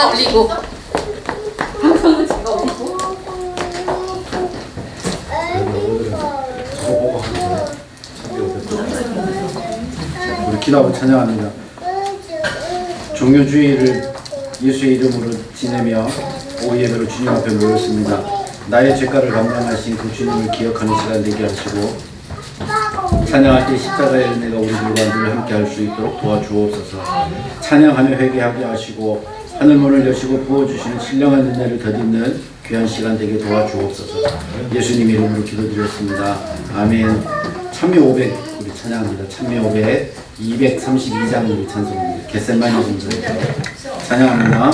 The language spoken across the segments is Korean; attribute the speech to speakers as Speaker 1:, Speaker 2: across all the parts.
Speaker 1: 제가 올리고 방송은 제가 올리고.
Speaker 2: 우리 기도하고 찬양합니다. 종료주의를 예수의 이름으로 지내며 오후 예배로 주님 앞에 모였습니다. 나의 죄가를 감당하신 그 주님을 기억하는 시간 되게 하시고 찬양할 때 십자가의 은혜가 우리들과 늘 함께 할 수 있도록 도와주옵소서. 찬양하며 회개하게 하시고 하늘문을 여시고 부어주시는 신령한 은혜를 덧입는 귀한 시간 되게 도와주옵소서. 예수님 이름으로 기도드렸습니다. 아멘. 찬미 500 우리 찬양합니다. 찬미 500 232장 우리 찬송입니다. 겟세마니 공전 찬양합니다.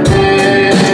Speaker 3: 내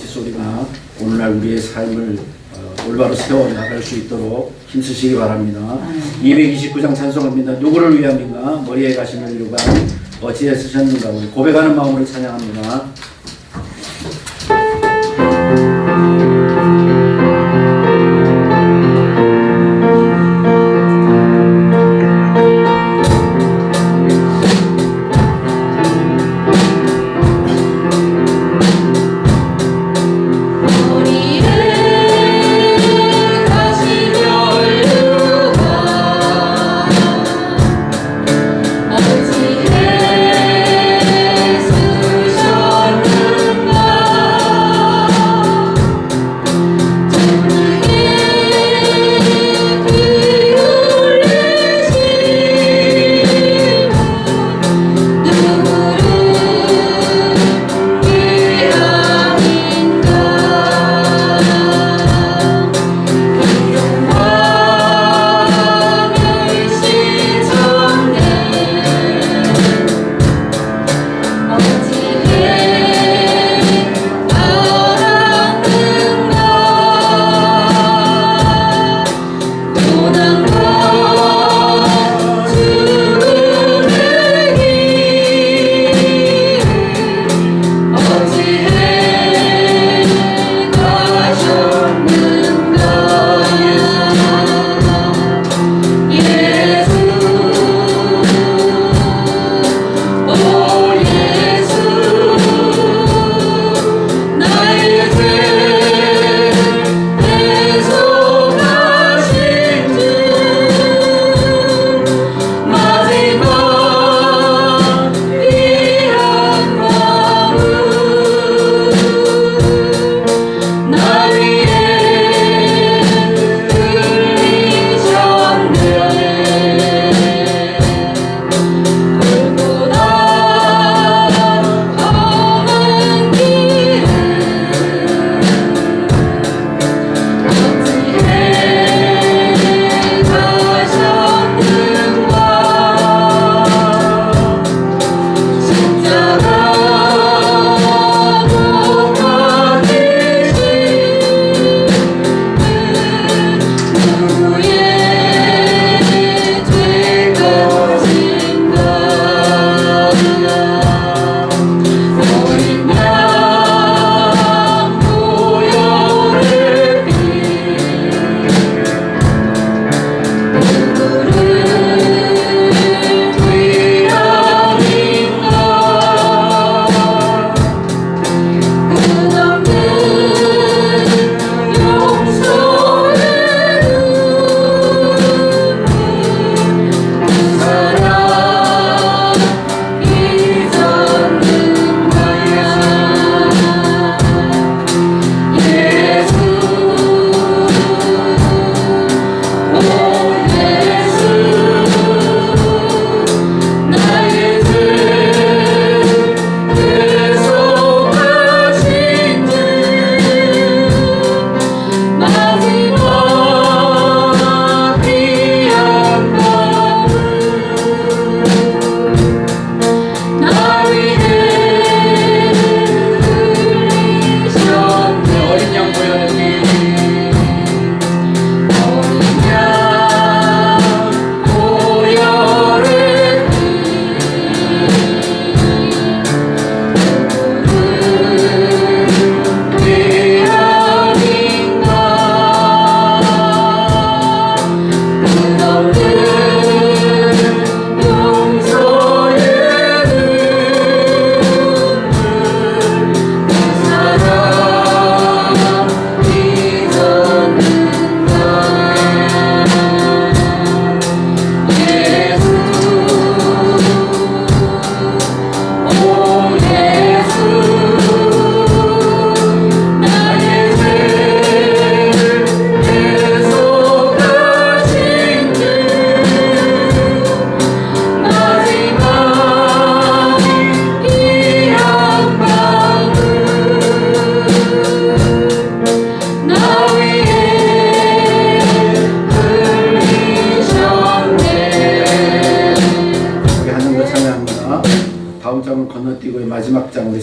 Speaker 2: 방치 소리가 오늘날 우리의 삶을 올바로 세워나갈 수 있도록 힘쓰시기 바랍니다. 229장 찬송합니다. 누구를 위함인가? 머리에 가시는 유관 어찌에 쓰셨는가? 고백하는 마음으로 찬양합니다.
Speaker 1: 어찌해 쓰셨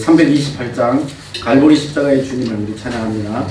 Speaker 2: 328장 갈보리 십자가의 주님을 우리 찬양합니다.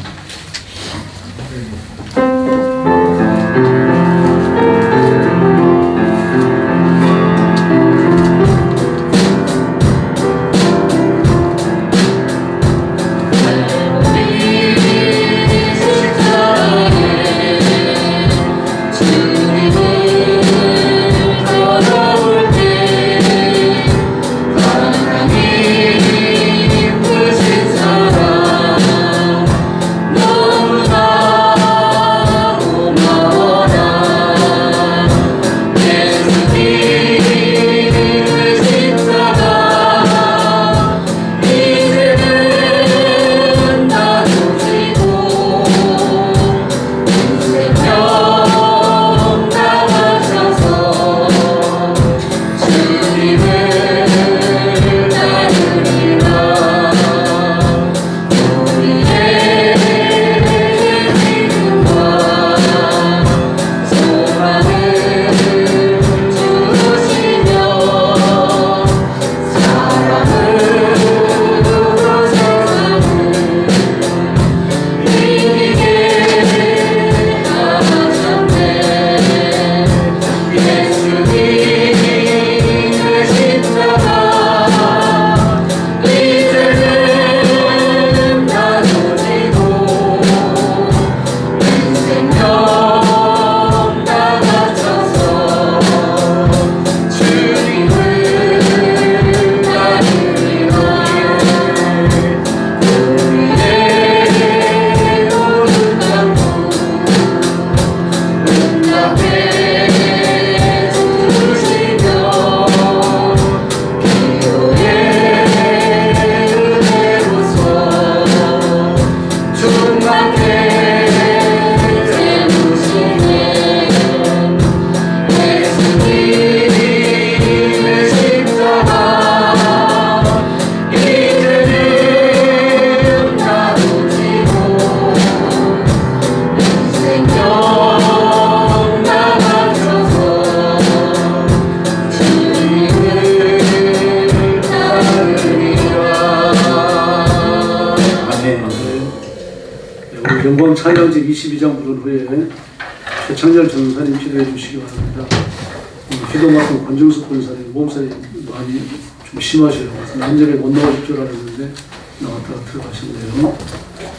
Speaker 2: 영광 찬양제 22장 부른 후에 최창렬 전사님 기도해 주시기 바랍니다. 기도 맡은 권정숙 권사님 몸살이 많이 좀 심하셔요. 그래서 한절에 못 나오실 줄 알았는데 나왔다가 들어가셨네요.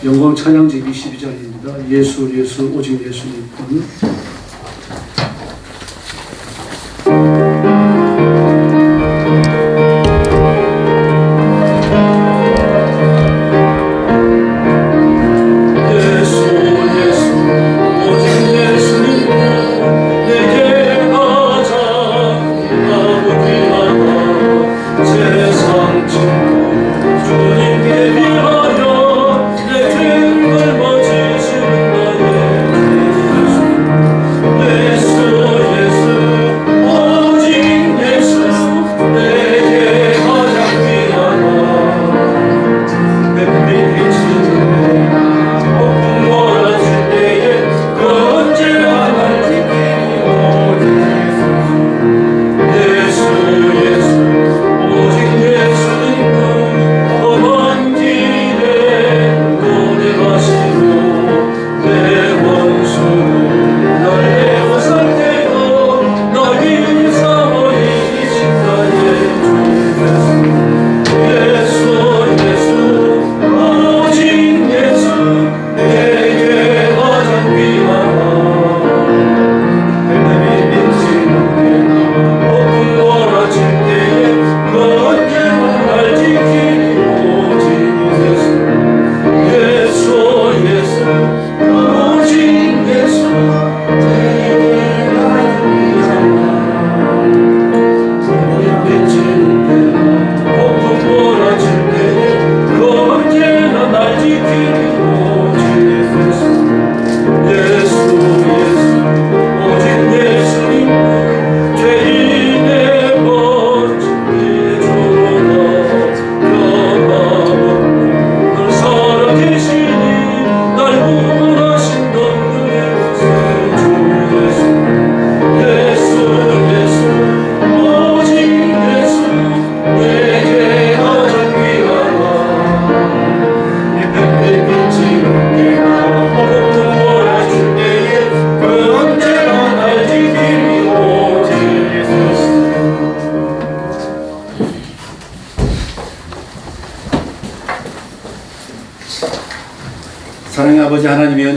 Speaker 2: 영광 찬양제 22장입니다. 예수 예수 오직 예수님뿐.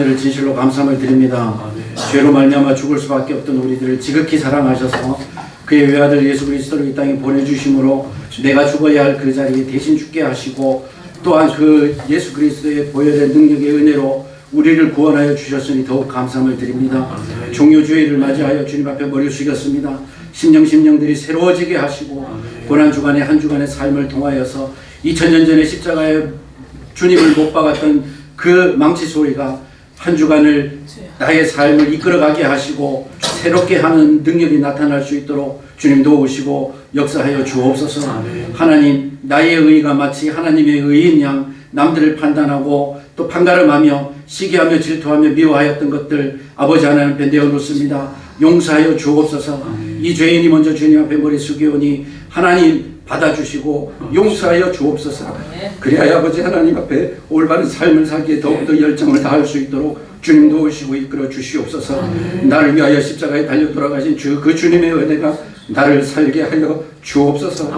Speaker 2: 은혜를 진실로 감사함을 드립니다. 죄로 말미암아 죽을 수밖에 없던 우리들을 지극히 사랑하셔서 그의 외아들 예수 그리스도를 이 땅에 보내주심으로 내가 죽어야 할 그 자리에 대신 죽게 하시고 또한 그 예수 그리스도의 보혈의 능력의 은혜로 우리를 구원하여 주셨으니 더욱 감사함을 드립니다. 종료주의를 맞이하여 주님 앞에 머리 숙였습니다. 심령들이 새로워지게 하시고 고난주간의 한 주간의 삶을 통하여서 2000년 전에 십자가에 주님을 못 박았던 그 망치 소리가 한 주간을 나의 삶을 이끌어가게 하시고 새롭게 하는 능력이 나타날 수 있도록 주님 도우시고 역사하여 주옵소서. 하나님, 나의 의가 마치 하나님의 의인 양 남들을 판단하고 또 판가름하며 시기하며 질투하며 미워하였던 것들 아버지 하나님 앞에 내어놓습니다. 용서하여 주옵소서. 이 죄인이 먼저 주님 앞에 머리 숙여오니 하나님 받아주시고 용서하여 주옵소서. 그래야 아버지 하나님 앞에 올바른 삶을 살기에 더욱더 열정을 다할 수 있도록 주님 도우시고 이끌어 주시옵소서. 나를 위하여 십자가에 달려 돌아가신 그 주님의 은혜가 나를 살게 하여 주옵소서.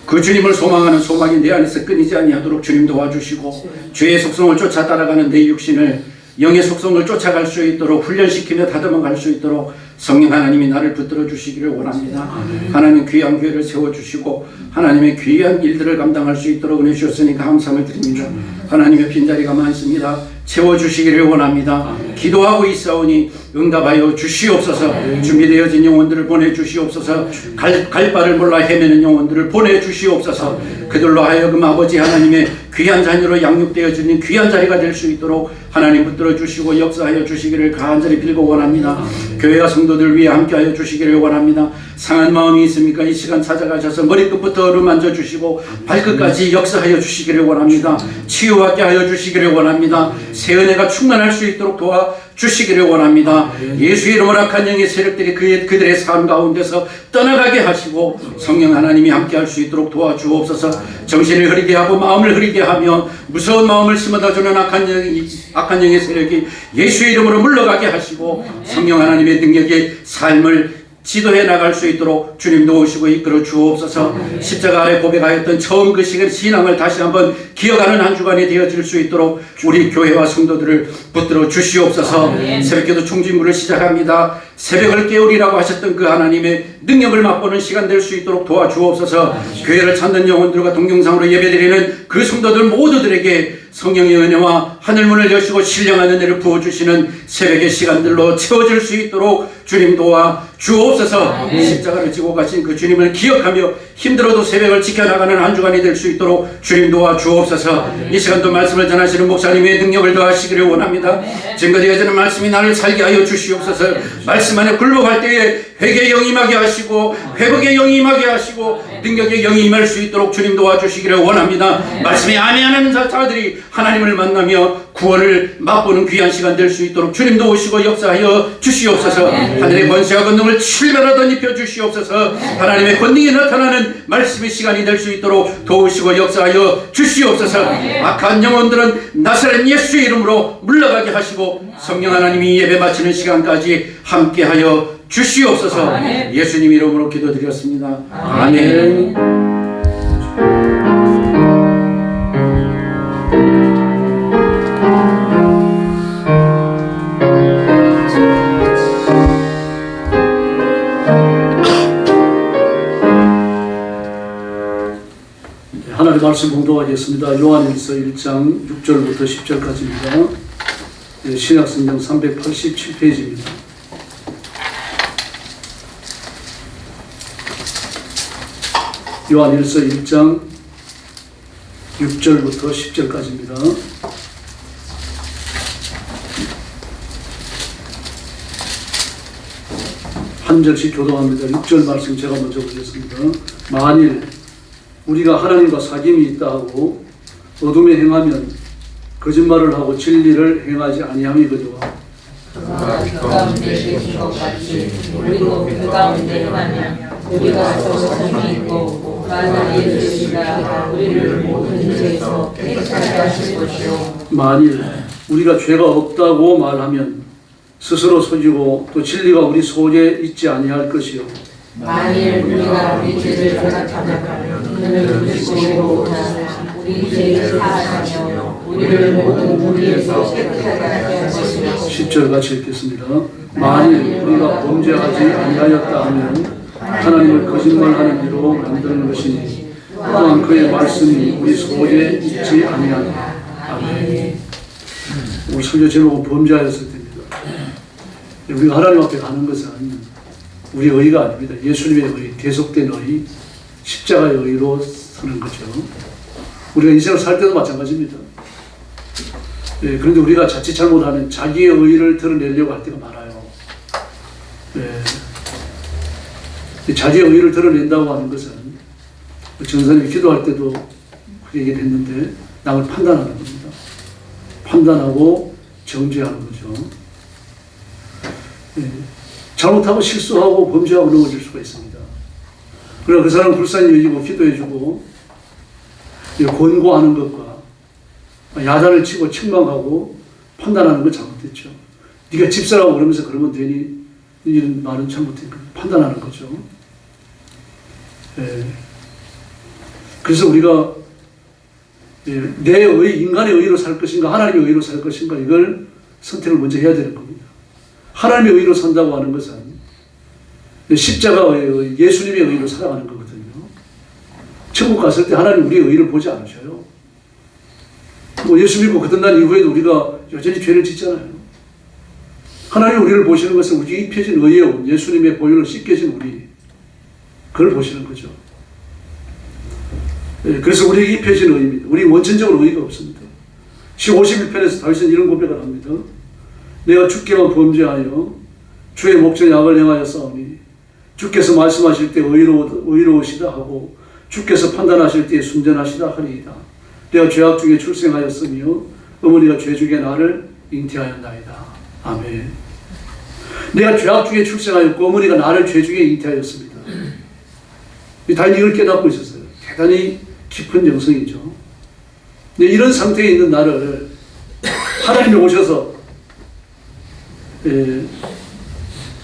Speaker 2: 그 주님을 소망하는 소망이 내 안에서 끊이지 아니하도록 주님 도와주시고 죄의 속성을 쫓아 따라가는 내 육신을 영의 속성을 쫓아갈 수 있도록 훈련시키며 다듬어 갈 수 있도록 성령 하나님이 나를 붙들어 주시기를 원합니다. 하나님 귀한 교회를 세워주시고 하나님의 귀한 일들을 감당할 수 있도록 은혜 주셨으니 감사함을 드립니다. 하나님의 빈자리가 많습니다. 채워주시기를 원합니다. 기도하고 있사오니 응답하여 주시옵소서. 준비되어진 영혼들을 보내주시옵소서. 갈 바를 몰라 헤매는 영혼들을 보내주시옵소서. 그들로 하여금 아버지 하나님의 귀한 자녀로 양육되어지는 귀한 자리가 될 수 있도록 하나님 붙들어 주시고 역사하여 주시기를 간절히 빌고 원합니다. 교회와 성도들 위해 함께하여 주시기를 원합니다. 상한 마음이 있습니까? 이 시간 찾아가셔서 머리끝부터 어루만져 주시고 발끝까지 역사하여 주시기를 원합니다. 치유하게 하여 주시기를 원합니다. 새 은혜가 충만할 수 있도록 도와 주시기를 원합니다. 예수의 이름으로 악한 영의 세력들이 그들의 삶 가운데서 떠나가게 하시고 성령 하나님이 함께할 수 있도록 도와주옵소서. 정신을 흐리게 하고 마음을 흐리게 하며 무서운 마음을 심어다주는 악한 영의 세력이 예수의 이름으로 물러가게 하시고 성령 하나님의 능력의 삶을 지도해 나갈 수 있도록 주님 도우시고 이끌어 주옵소서. 십자가 아래 고백하였던 처음 그 시간 신앙을 다시 한번 기억하는 한 주간이 되어질 수 있도록 우리 교회와 성도들을 붙들어 주시옵소서. 새벽기도 총진부를 시작합니다. 새벽을 깨우리라고 하셨던 그 하나님의 능력을 맛보는 시간 될 수 있도록 도와주옵소서. 교회를 찾는 영혼들과 동영상으로 예배드리는 그 성도들 모두들에게 성령의 은혜와 하늘문을 여시고 신령한 은혜를 부어주시는 새벽의 시간들로 채워질 수 있도록 주님 도와 주옵소서. 십자가를 지고 가신 그 주님을 기억하며 힘들어도 새벽을 지켜나가는 한 주간이 될 수 있도록 주님 도와 주옵소서. 이 시간도 말씀을 전하시는 목사님의 능력을 더하시기를 원합니다. 증거되어지는 말씀이 나를 살게 하여 주시옵소서. 말씀 안에 굴복할 때에 회개의 영이 임하게 하시고 회복의 영이 임하게 하시고 능력의 영이 임할 수 있도록 주님 도와주시기를 원합니다. 말씀에 아멘하는 자들이 하나님을 만나며 구원을 맛보는 귀한 시간 될 수 있도록 주님 도우시고 역사하여 주시옵소서. 하늘의 권세와 권능을 출발하던 입혀 주시옵소서. 하나님의 권능이 나타나는 말씀의 시간이 될 수 있도록 도우시고 역사하여 주시옵소서. 악한 영혼들은 나사렛 예수의 이름으로 물러가게 하시고 성령 하나님이 예배 마치는 시간까지 함께하여 주시옵소서. 예수님 이름으로 기도드렸습니다. 아멘.
Speaker 3: 하나님의 말씀 공독하겠습니다. 요한일서 1장 6절부터 10절까지입니다. 신약성경 387페이지입니다. 요한일서 1장 6절부터 10절까지입니다. 한 절씩 교독합니다. 6절 말씀 제가 먼저 보겠습니다. 만일 우리가 하나님과 사귐이 있다 하고 어둠에 행하면 거짓말을 하고 진리를 행하지 아니함이거니와
Speaker 1: 그가 그 가운데 계신 것 같이 우리도 그 가운데 행하면 우리가 서로 있고 만나 예수가 우리를 모든 죄에서 깨끗하게 하실 것이요
Speaker 3: 만일 우리가 죄가 없다고 말하면 스스로 속이고 또 진리가 우리 속에 있지 아니할 것이요
Speaker 1: 만일 우리가 우리 죄를 생각하면 그를 믿으시고 우리 죄를 사하며 우리를 모든 무리에서 깨끗하게 하게 하시며
Speaker 3: 10절 같이 읽겠습니다. 만일 우리가 범죄하지 아니하였다 하면 하나님을 거짓말하는 이로 만드는 것이니 또한 그의 말씀이 우리 속에 있지 아니하냐. 아멘. 우리 설교 제목은 범죄하였을 때입니다. 우리가 하나님 앞에 가는 것은 우리의 의가 아닙니다. 예수님의 의, 계속된 의, 십자가의 의로 서는 거죠. 우리가 인생을 살 때도 마찬가지입니다. 예, 그런데 우리가 자칫 잘못하면 자기의 의를 드러내려고 할 때가 많아요. 예, 자기의 의를 드러낸다고 하는 것은 전사님이 기도할 때도 그 얘기를 했는데 남을 판단하는 겁니다. 판단하고 정죄하는 거죠. 예, 잘못하고 실수하고 범죄하고 넘어질 수가 있습니다. 그러나 그 사람은 불쌍히 여기고 기도해주고 권고하는 것과 야단을 치고 책망하고 판단하는 건 잘못됐죠. 네가 집사라고 그러면서 그러면 되니? 이런 말은 잘못된 거예요. 판단하는 거죠. 예. 그래서 우리가 내 의, 인간의 의로 살 것인가 하나님의 의로 살 것인가 이걸 선택을 먼저 해야 되는 겁니다. 하나님의 의로 산다고 하는 것은 십자가의 의, 예수님의 의로 살아가는 거거든요. 천국 갔을 때 하나님 우리의 의를 보지 않으셔요. 뭐 예수 믿고 거듭난 이후에도 우리가 여전히 죄를 짓잖아요. 하나님 우리를 보시는 것은 우리 입혀진 의에 온 예수님의 보혈로 씻겨진 우리, 그걸 보시는 거죠. 네, 그래서 우리에게 입혀진 의입니다. 우리 원천적으로 의가 없습니다. 시 51편에서 다윗은 이런 고백을 합니다. 내가 주께만 범죄하여 주의 목전에 악을 행하여 싸우니 주께서 말씀하실 때 의로우시다 하고 주께서 판단하실 때 순전하시다 하리이다. 내가 죄악 중에 출생하였으며 어머니가 죄 중에 나를 잉태하였나이다. 아멘. 내가 죄악 중에 출생하였고 어머니가 나를 죄 중에 잉태하였습니다. 다윗이 이걸 깨닫고 있었어요. 대단히 깊은 영성이죠. 근데 이런 상태에 있는 나를 하나님이 오셔서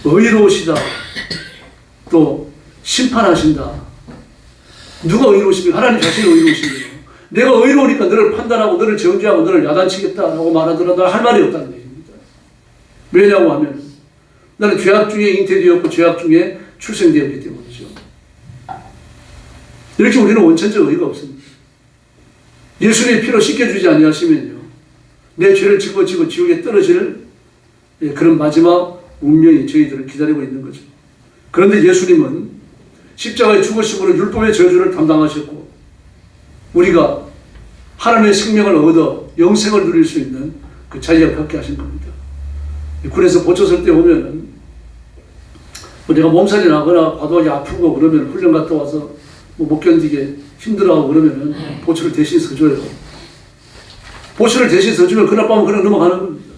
Speaker 3: 의로우시다, 또 심판하신다. 누가 의로우십니까? 하나님 자신이 의로우십니다. 내가 의로우니까 너를 판단하고 너를 정죄하고 너를 야단치겠다라고 말하더라도 할 말이 없다는 얘기입니다. 왜냐고 하면 나는 죄악 중에 잉태되었고 죄악 중에 출생되었기 때문이죠. 이렇게 우리는 원천적 의가 없습니다. 예수님의 피로 씻겨주지 아니하시면요, 내 죄를 짊어지고 지옥에 떨어질 그런 마지막 운명이 저희들을 기다리고 있는 거죠. 그런데 예수님은 십자가의 죽으심으로 율법의 저주를 담당하셨고 우리가 하나님의 생명을 얻어 영생을 누릴 수 있는 그 자리를 갖게 하신 겁니다. 군에서 보초설 때 오면은 내가 몸살이 나거나 과도하게 아프고 그러면 훈련 갔다 와서 못 견디게 힘들어하고 그러면은 보초를 대신 서줘요. 보초를 대신 서주면 그날 밤은 그냥 넘어가는 겁니다.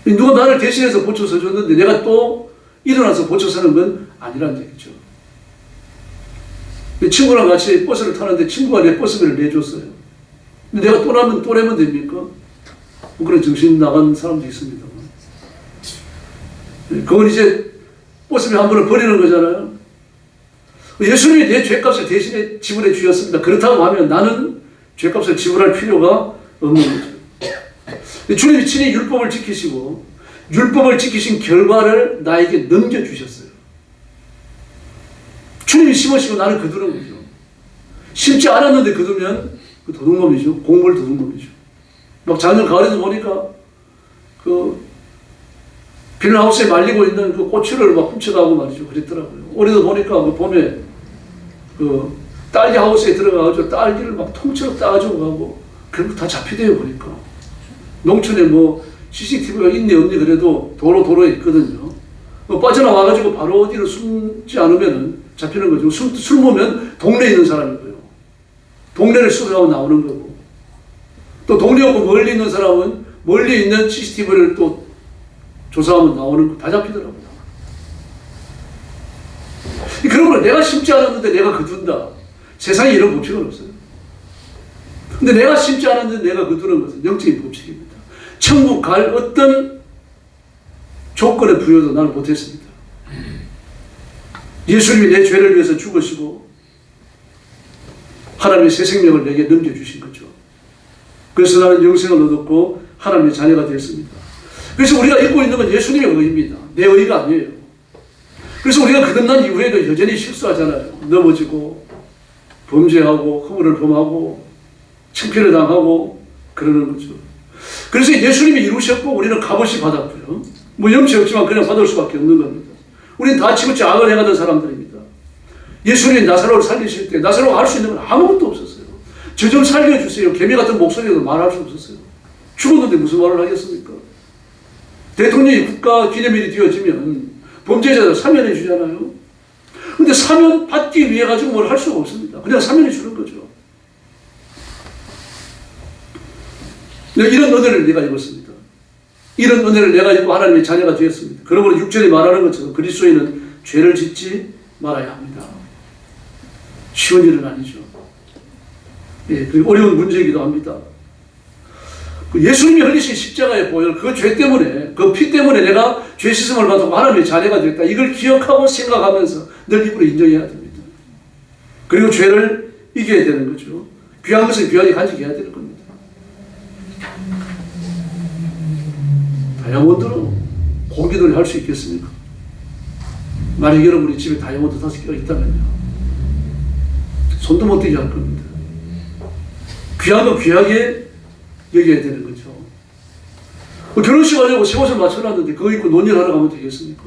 Speaker 3: 누가 나를 대신해서 보초 서줬는데 내가 또 일어나서 보초 서는 건 아니란 얘기죠. 친구랑 같이 버스를 타는데 친구가 내 버스비를 내줬어요. 근데 내가 또 내면 됩니까? 뭐 그런 정신 나간 사람도 있습니다만. 그건 이제 버스비 한 번을 버리는 거잖아요. 예수님이 내 죄값을 대신에 지불해 주셨습니다. 그렇다고 하면 나는 죄값을 지불할 필요가 없는 거죠. 주님이 친히 율법을 지키시고 율법을 지키신 결과를 나에게 넘겨주셨어요. 주님이 심으시고 나는 거두는 거죠. 심지 않았는데 거두면 그 도둑놈이죠. 공물 도둑놈이죠. 막 작년 가을에도 보니까 그 비닐하우스에 말리고 있는 그 고추를 막 훔쳐가고 말이죠. 그랬더라고요. 올해도 보니까 그 봄에 그 딸기 하우스에 들어가가지고 딸기를 막 통째로 따가지고 가고 그런 거 다 잡히대요. 보니까 농촌에 뭐 CCTV가 있니 없니 그래도 도로에 있거든요. 뭐 빠져나와가지고 바로 어디로 숨지 않으면 잡히는 거죠. 숨으면 동네에 있는 사람이고요. 동네를 수색하고 나오는 거고 또 동네 없고 멀리 있는 사람은 멀리 있는 CCTV를 또 조사하면 나오는 거 다 잡히더라고요. 그런 걸 내가 심지 않았는데 내가 거둔다. 세상에 이런 법칙은 없어요. 근데 내가 심지 않았는데 내가 거두는 것은 영적인 법칙입니다. 천국 갈 어떤 조건의 부여도 나는 못했습니다. 예수님이 내 죄를 위해서 죽으시고 하나님의 새 생명을 내게 넘겨주신 거죠. 그래서 나는 영생을 얻었고 하나님의 자녀가 되었습니다. 그래서 우리가 입고 있는 건 예수님의 의입니다. 내 의가 아니에요. 그래서 우리가 거듭난 이후에도 여전히 실수하잖아요. 넘어지고 범죄하고 허물을 범하고 창피를 당하고 그러는 거죠. 그래서 예수님이 이루셨고 우리는 값없이 받았고요. 뭐 염치 없지만 그냥 받을 수밖에 없는 겁니다. 우리는 다치고 악을 행하던 사람들입니다. 예수님이 나사로를 살리실 때 나사로가 할 수 있는 건 아무것도 없었어요. 저 좀 살려주세요. 개미 같은 목소리도 말할 수 없었어요. 죽었는데 무슨 말을 하겠습니까? 대통령이 국가 기념일이 되어지면 범죄자들 사면해 주잖아요. 근데 사면 받기 위해 가지고 뭘 할 수가 없습니다. 그냥 사면해 주는 거죠. 이런 은혜를 내가 입었습니다. 이런 은혜를 내가 입고 하나님의 자녀가 되었습니다. 그러므로 6절에 말하는 것처럼 그리스도인은 죄를 짓지 말아야 합니다. 쉬운 일은 아니죠. 예, 그리고 어려운 문제이기도 합니다. 예수님이 흘리신 십자가의 보혈, 그 죄 때문에, 그 피 때문에 내가 죄 씻음을 받고 하나님의 자녀가 됐다. 이걸 기억하고 생각하면서 늘 입으로 인정해야 됩니다. 그리고 죄를 이겨야 되는 거죠. 귀한 것은 귀하게 간직해야 되는 겁니다. 다이아몬드로 고기놀이 할 수 있겠습니까? 만약 여러분이 집에 다이아몬드 5개가 있다면요. 손도 못 대게 할 겁니다. 귀한 거 귀하게 여겨야 되는 거죠. 결혼식 하려고 새 옷을 맞춰놨는데 그거 입고 논의를 하러 가면 되겠습니까?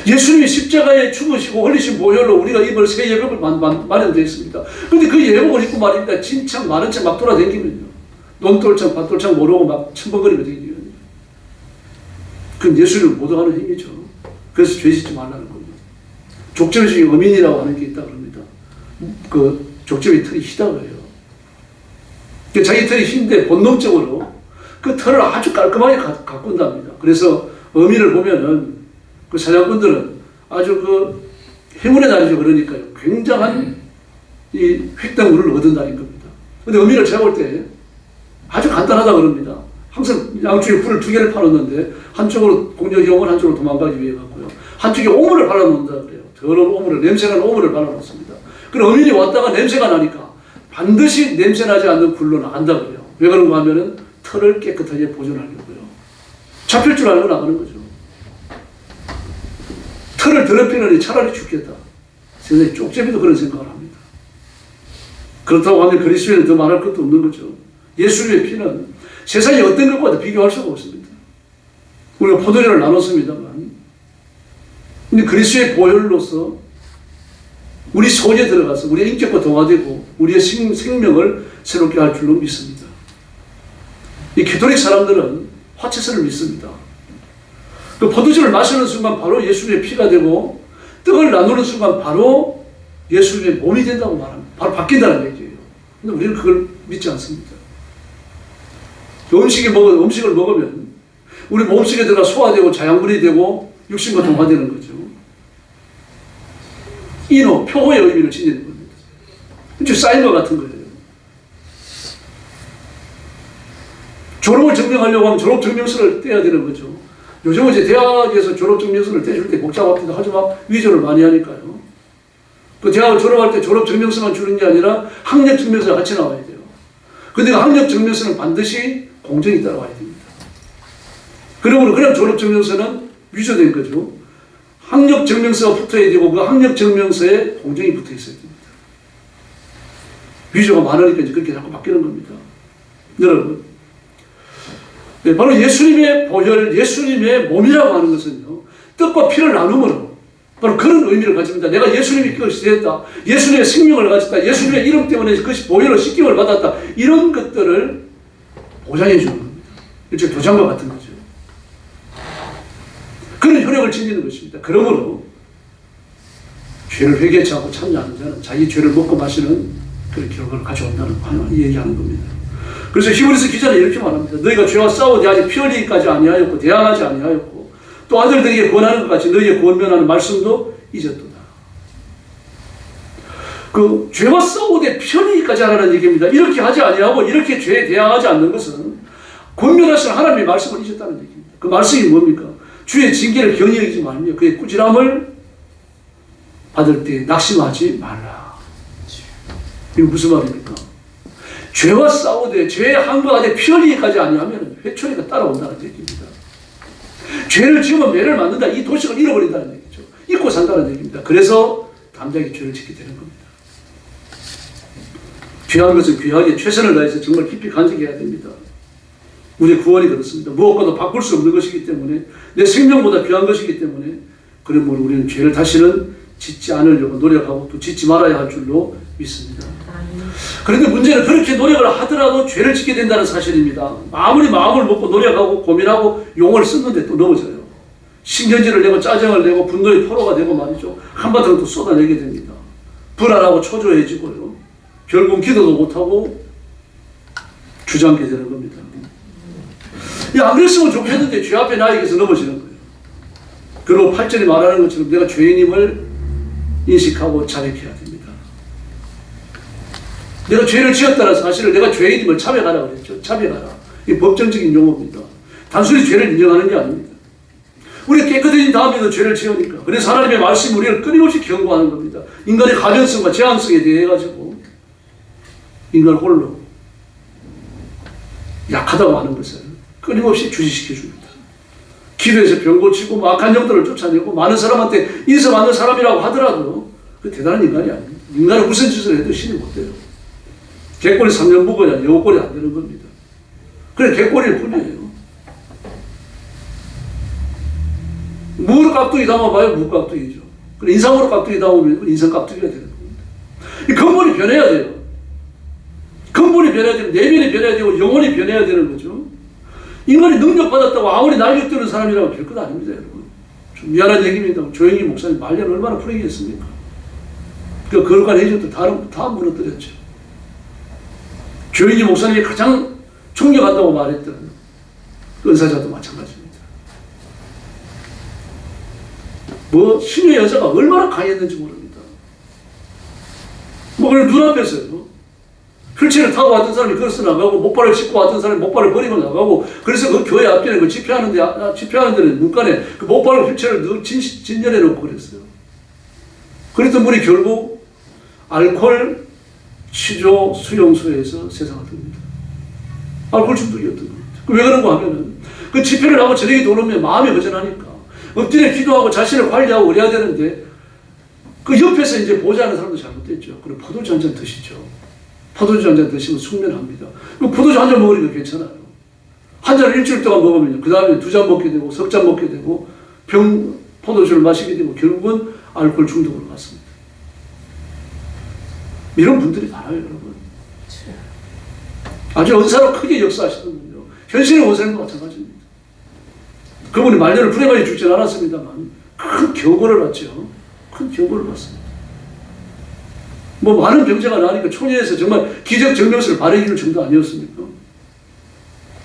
Speaker 3: 예수님이 십자가에 죽으시고 흘리신 보혈로 우리가 입을 새 예복을 마련되어 있습니다. 그런데 그 예복을 입고 말입니다. 진창 많은 채 막 돌아다니면요. 논돌창 밭돌창 모르고 막 첨벙거리며 다니거든요. 그건 예수님을 모독하는 힘이죠. 그래서 죄 짓지 말라는 겁니다. 족제비 중에 어민이라고 하는 게 있다 그럽니다. 그 족제비 털이 희다고 해요. 자기 털이 흰데 본능적으로 그 털을 아주 깔끔하게 가꾼답니다. 그래서 어민을 보면은 그 사냥꾼들은 아주 그 행운의 날이죠. 그러니까요. 굉장한 이 획당물을 얻은 날인 겁니다. 근데 어민을 잡을 때 아주 간단하다 그럽니다. 항상 양쪽에 불을 2개를 파놓는데 한쪽으로 공격이 오면 한쪽으로 도망가기 위해 갖고요. 한쪽에 오물을 발라놓는다 그래요. 더러운 오물을, 냄새나는 오물을 발라놓습니다. 그럼 어민이 왔다가 냄새가 나니까 반드시 냄새나지 않는 굴로 나간다 그래요. 왜 그런가 하면은 털을 깨끗하게 보존하려고요. 잡힐 줄 알고 나가는 거죠. 털을 더럽히느니 차라리 죽겠다. 세상에 쪽제비도 그런 생각을 합니다. 그렇다고 하면 그리스도에는 더 말할 것도 없는 거죠. 예수님의 피는 세상의 어떤 것과도 비교할 수가 없습니다. 우리가 포도주를 나눴습니다만, 근데 그리스도의 보혈로서 우리 속에 들어가서 우리의 인격과 동화되고 우리의 생명을 새롭게 할 줄로 믿습니다. 이 캐톨릭 사람들은 화채선을 믿습니다. 그 포도주를 마시는 순간 바로 예수님의 피가 되고 떡을 나누는 순간 바로 예수님의 몸이 된다고 말합니다. 바로 바뀐다는 얘기예요. 근데 우리는 그걸 믿지 않습니다. 음식을 먹으면 우리 몸속에 들어가 소화되고 자양분이 되고 육신과 동화되는 거죠. 인호, 표호의 의미를 지니는 겁니다. 이제 쌓인 것 같은 거예요. 졸업을 증명하려고 하면 졸업증명서를 떼야 되는 거죠. 요즘은 이제 대학에서 졸업증명서를 떼줄 때 복잡합니다. 하지만 위조를 많이 하니까요. 그 대학을 졸업할 때 졸업증명서만 주는 게 아니라 학력증명서가 같이 나와야 돼요. 근데 그 학력증명서는 반드시 공정이 따라와야 됩니다. 그러므로 그냥 졸업증명서는 위조된 거죠. 학력증명서가 붙어야 되고 그 학력증명서에 공정이 붙어 있어야 됩니다. 위조가 많으니까 이제 그렇게 자꾸 바뀌는 겁니다. 여러분, 네, 바로 예수님의 보혈, 예수님의 몸이라고 하는 것은요, 떡과 피를 나눔으로 바로 그런 의미를 가집니다. 내가 예수님이 것이 되었다. 예수님의 생명을 가졌다. 예수님의 이름 때문에 그것이 보혈로 씻김을 받았다. 이런 것들을 보장해 주는 겁니다. 일종의 도장과 같은 거죠. 그런 효력을 지니는 것입니다. 그러므로 죄를 회개치 않고 참여하는 자는 자기 죄를 먹고 마시는 그런 결과를 가져온다는 얘기하는 겁니다. 그래서 히브리서 기자는 이렇게 말합니다. 너희가 죄와 싸우되 아직 피 흘리기까지 아니하였고 대항하지 아니하였고 또 아들들에게 권하는 것 같이 너희의 권면하는 말씀도 잊었도다. 그 죄와 싸우되 피 흘리기까지 하라는 얘기입니다. 이렇게 하지 아니하고 이렇게 죄에 대항하지 않는 것은 권면하시는 하나님의 말씀을 잊었다는 얘기입니다. 그 말씀이 뭡니까? 주의 징계를 경히 여기지 말며 그의 꾸지람을 받을 때 낙심하지 말라. 이거 무슨 말입니까? 죄와 싸우되 죄의 항거하되 피 흘리기까지 아니하면 회초리가 따라온다는 얘기입니다. 죄를 지으면 매를 맞는다. 이 도식을 잃어버린다는 얘기죠. 잊고 산다는 얘기입니다. 그래서 담대하게 죄를 짓게 되는 겁니다. 귀한 것은 귀하게 최선을 다해서 정말 깊이 간직해야 됩니다. 우리의 구원이 그렇습니다. 무엇과도 바꿀 수 없는 것이기 때문에, 내 생명보다 귀한 것이기 때문에, 그러므로 우리는 죄를 다시는 짓지 않으려고 노력하고 또 짓지 말아야 할 줄로 믿습니다. 그런데 문제는 그렇게 노력을 하더라도 죄를 짓게 된다는 사실입니다. 아무리 마음을 먹고 노력하고 고민하고 용을 쓰는데 또 넘어져요. 신경질을 내고 짜증을 내고 분노의 토로가 되고 말이죠. 한바탕 또 쏟아내게 됩니다. 불안하고 초조해지고요. 결국 기도도 못하고 주저앉게 되는 겁니다. 안 그랬으면 좋겠는데 죄 앞에 나에게서 넘어지는 거예요. 그리고 8절이 말하는 것처럼 내가 죄인임을 인식하고 자백해야 됩니다. 내가 죄를 지었다는 사실을, 내가 죄인임을 자백하라 그랬죠. 자백하라. 이 법정적인 용어입니다. 단순히 죄를 인정하는 게 아닙니다. 우리가 깨끗해진 다음에도 죄를 지으니까. 그래서 하나님의 말씀이 우리를 끊임없이 경고하는 겁니다. 인간의 가변성과 재앙성에 대해 가지고 인간 홀로 약하다고 하는 것을 끊임없이 주시시켜 줍니다. 기도에서 병 고치고 악한 영들을 쫓아내고 많은 사람한테 인사받는 사람이라고 하더라도 그 대단한 인간이 아닙니다. 인간은 무슨 짓을 해도 신이 못 돼요. 객골이 3년 묵어야 여우꼴이 안 되는 겁니다. 그래 객골일 뿐이에요. 무로 깍두기 담아봐요. 무 깍두기죠. 그래 인상으로 깍두기 담으면 인상 깍두기가 되는 겁니다. 이 근본이 변해야 돼요. 근본이 변해야 되고 내면이 변해야 되고 영혼이 변해야 되는 거죠. 인간이 능력받았다고 아무리 날개 뜨는 사람이라고 될 것 아닙니다, 여러분. 좀 미안한 얘기입니다. 조영희 목사님 말년 얼마나 풀리겠습니까? 그걸까지 해줘도 다 무너뜨렸죠. 조영희 목사님이 가장 존경한다고 말했던 은사자도 마찬가지입니다. 신의 여자가 얼마나 강했는지 모릅니다. 그냥 눈앞에서요. 휠체어를 타고 왔던 사람이 걸어서 나가고, 목발을 싣고 왔던 사람이 목발을 버리고 나가고, 그래서 그 교회 앞전에 그 집회하는 데는 문간에 그 목발을 휠체어를 늘 진열해 놓고 그랬어요. 그랬던 분이 결국 알코올 취조 수용소에서 세상을 듭니다. 알코올 중독이었던 겁니다. 왜 그런가 하면은 그 집회를 하고 저녁에 돌아오면 마음이 허전하니까 엎드려 기도하고 자신을 관리하고 그래야 되는데 그 옆에서 이제 보자는 사람도 잘못됐죠. 그리고 포도주 한 잔 드시죠. 포도주 한 잔 드시면 숙면합니다. 포도주 한 잔 먹으니까 괜찮아요. 한 잔을 일주일 동안 먹으면 그 다음에 2잔 먹게 되고 석 잔 먹게 되고 포도주를 마시게 되고 결국은 알코올 중독으로 갔습니다. 이런 분들이 많아요, 여러분. 아주 은사로 크게 역사하시는 분이요. 현실의 원사님도 마찬가지입니다. 그분이 말년을 불행하게 죽지는 않았습니다만 큰 경고를 받죠. 큰 경고를 받습니다. 많은 병자가 나니까 총회에서 정말 기적 증명서를 발행할 정도 아니었습니까?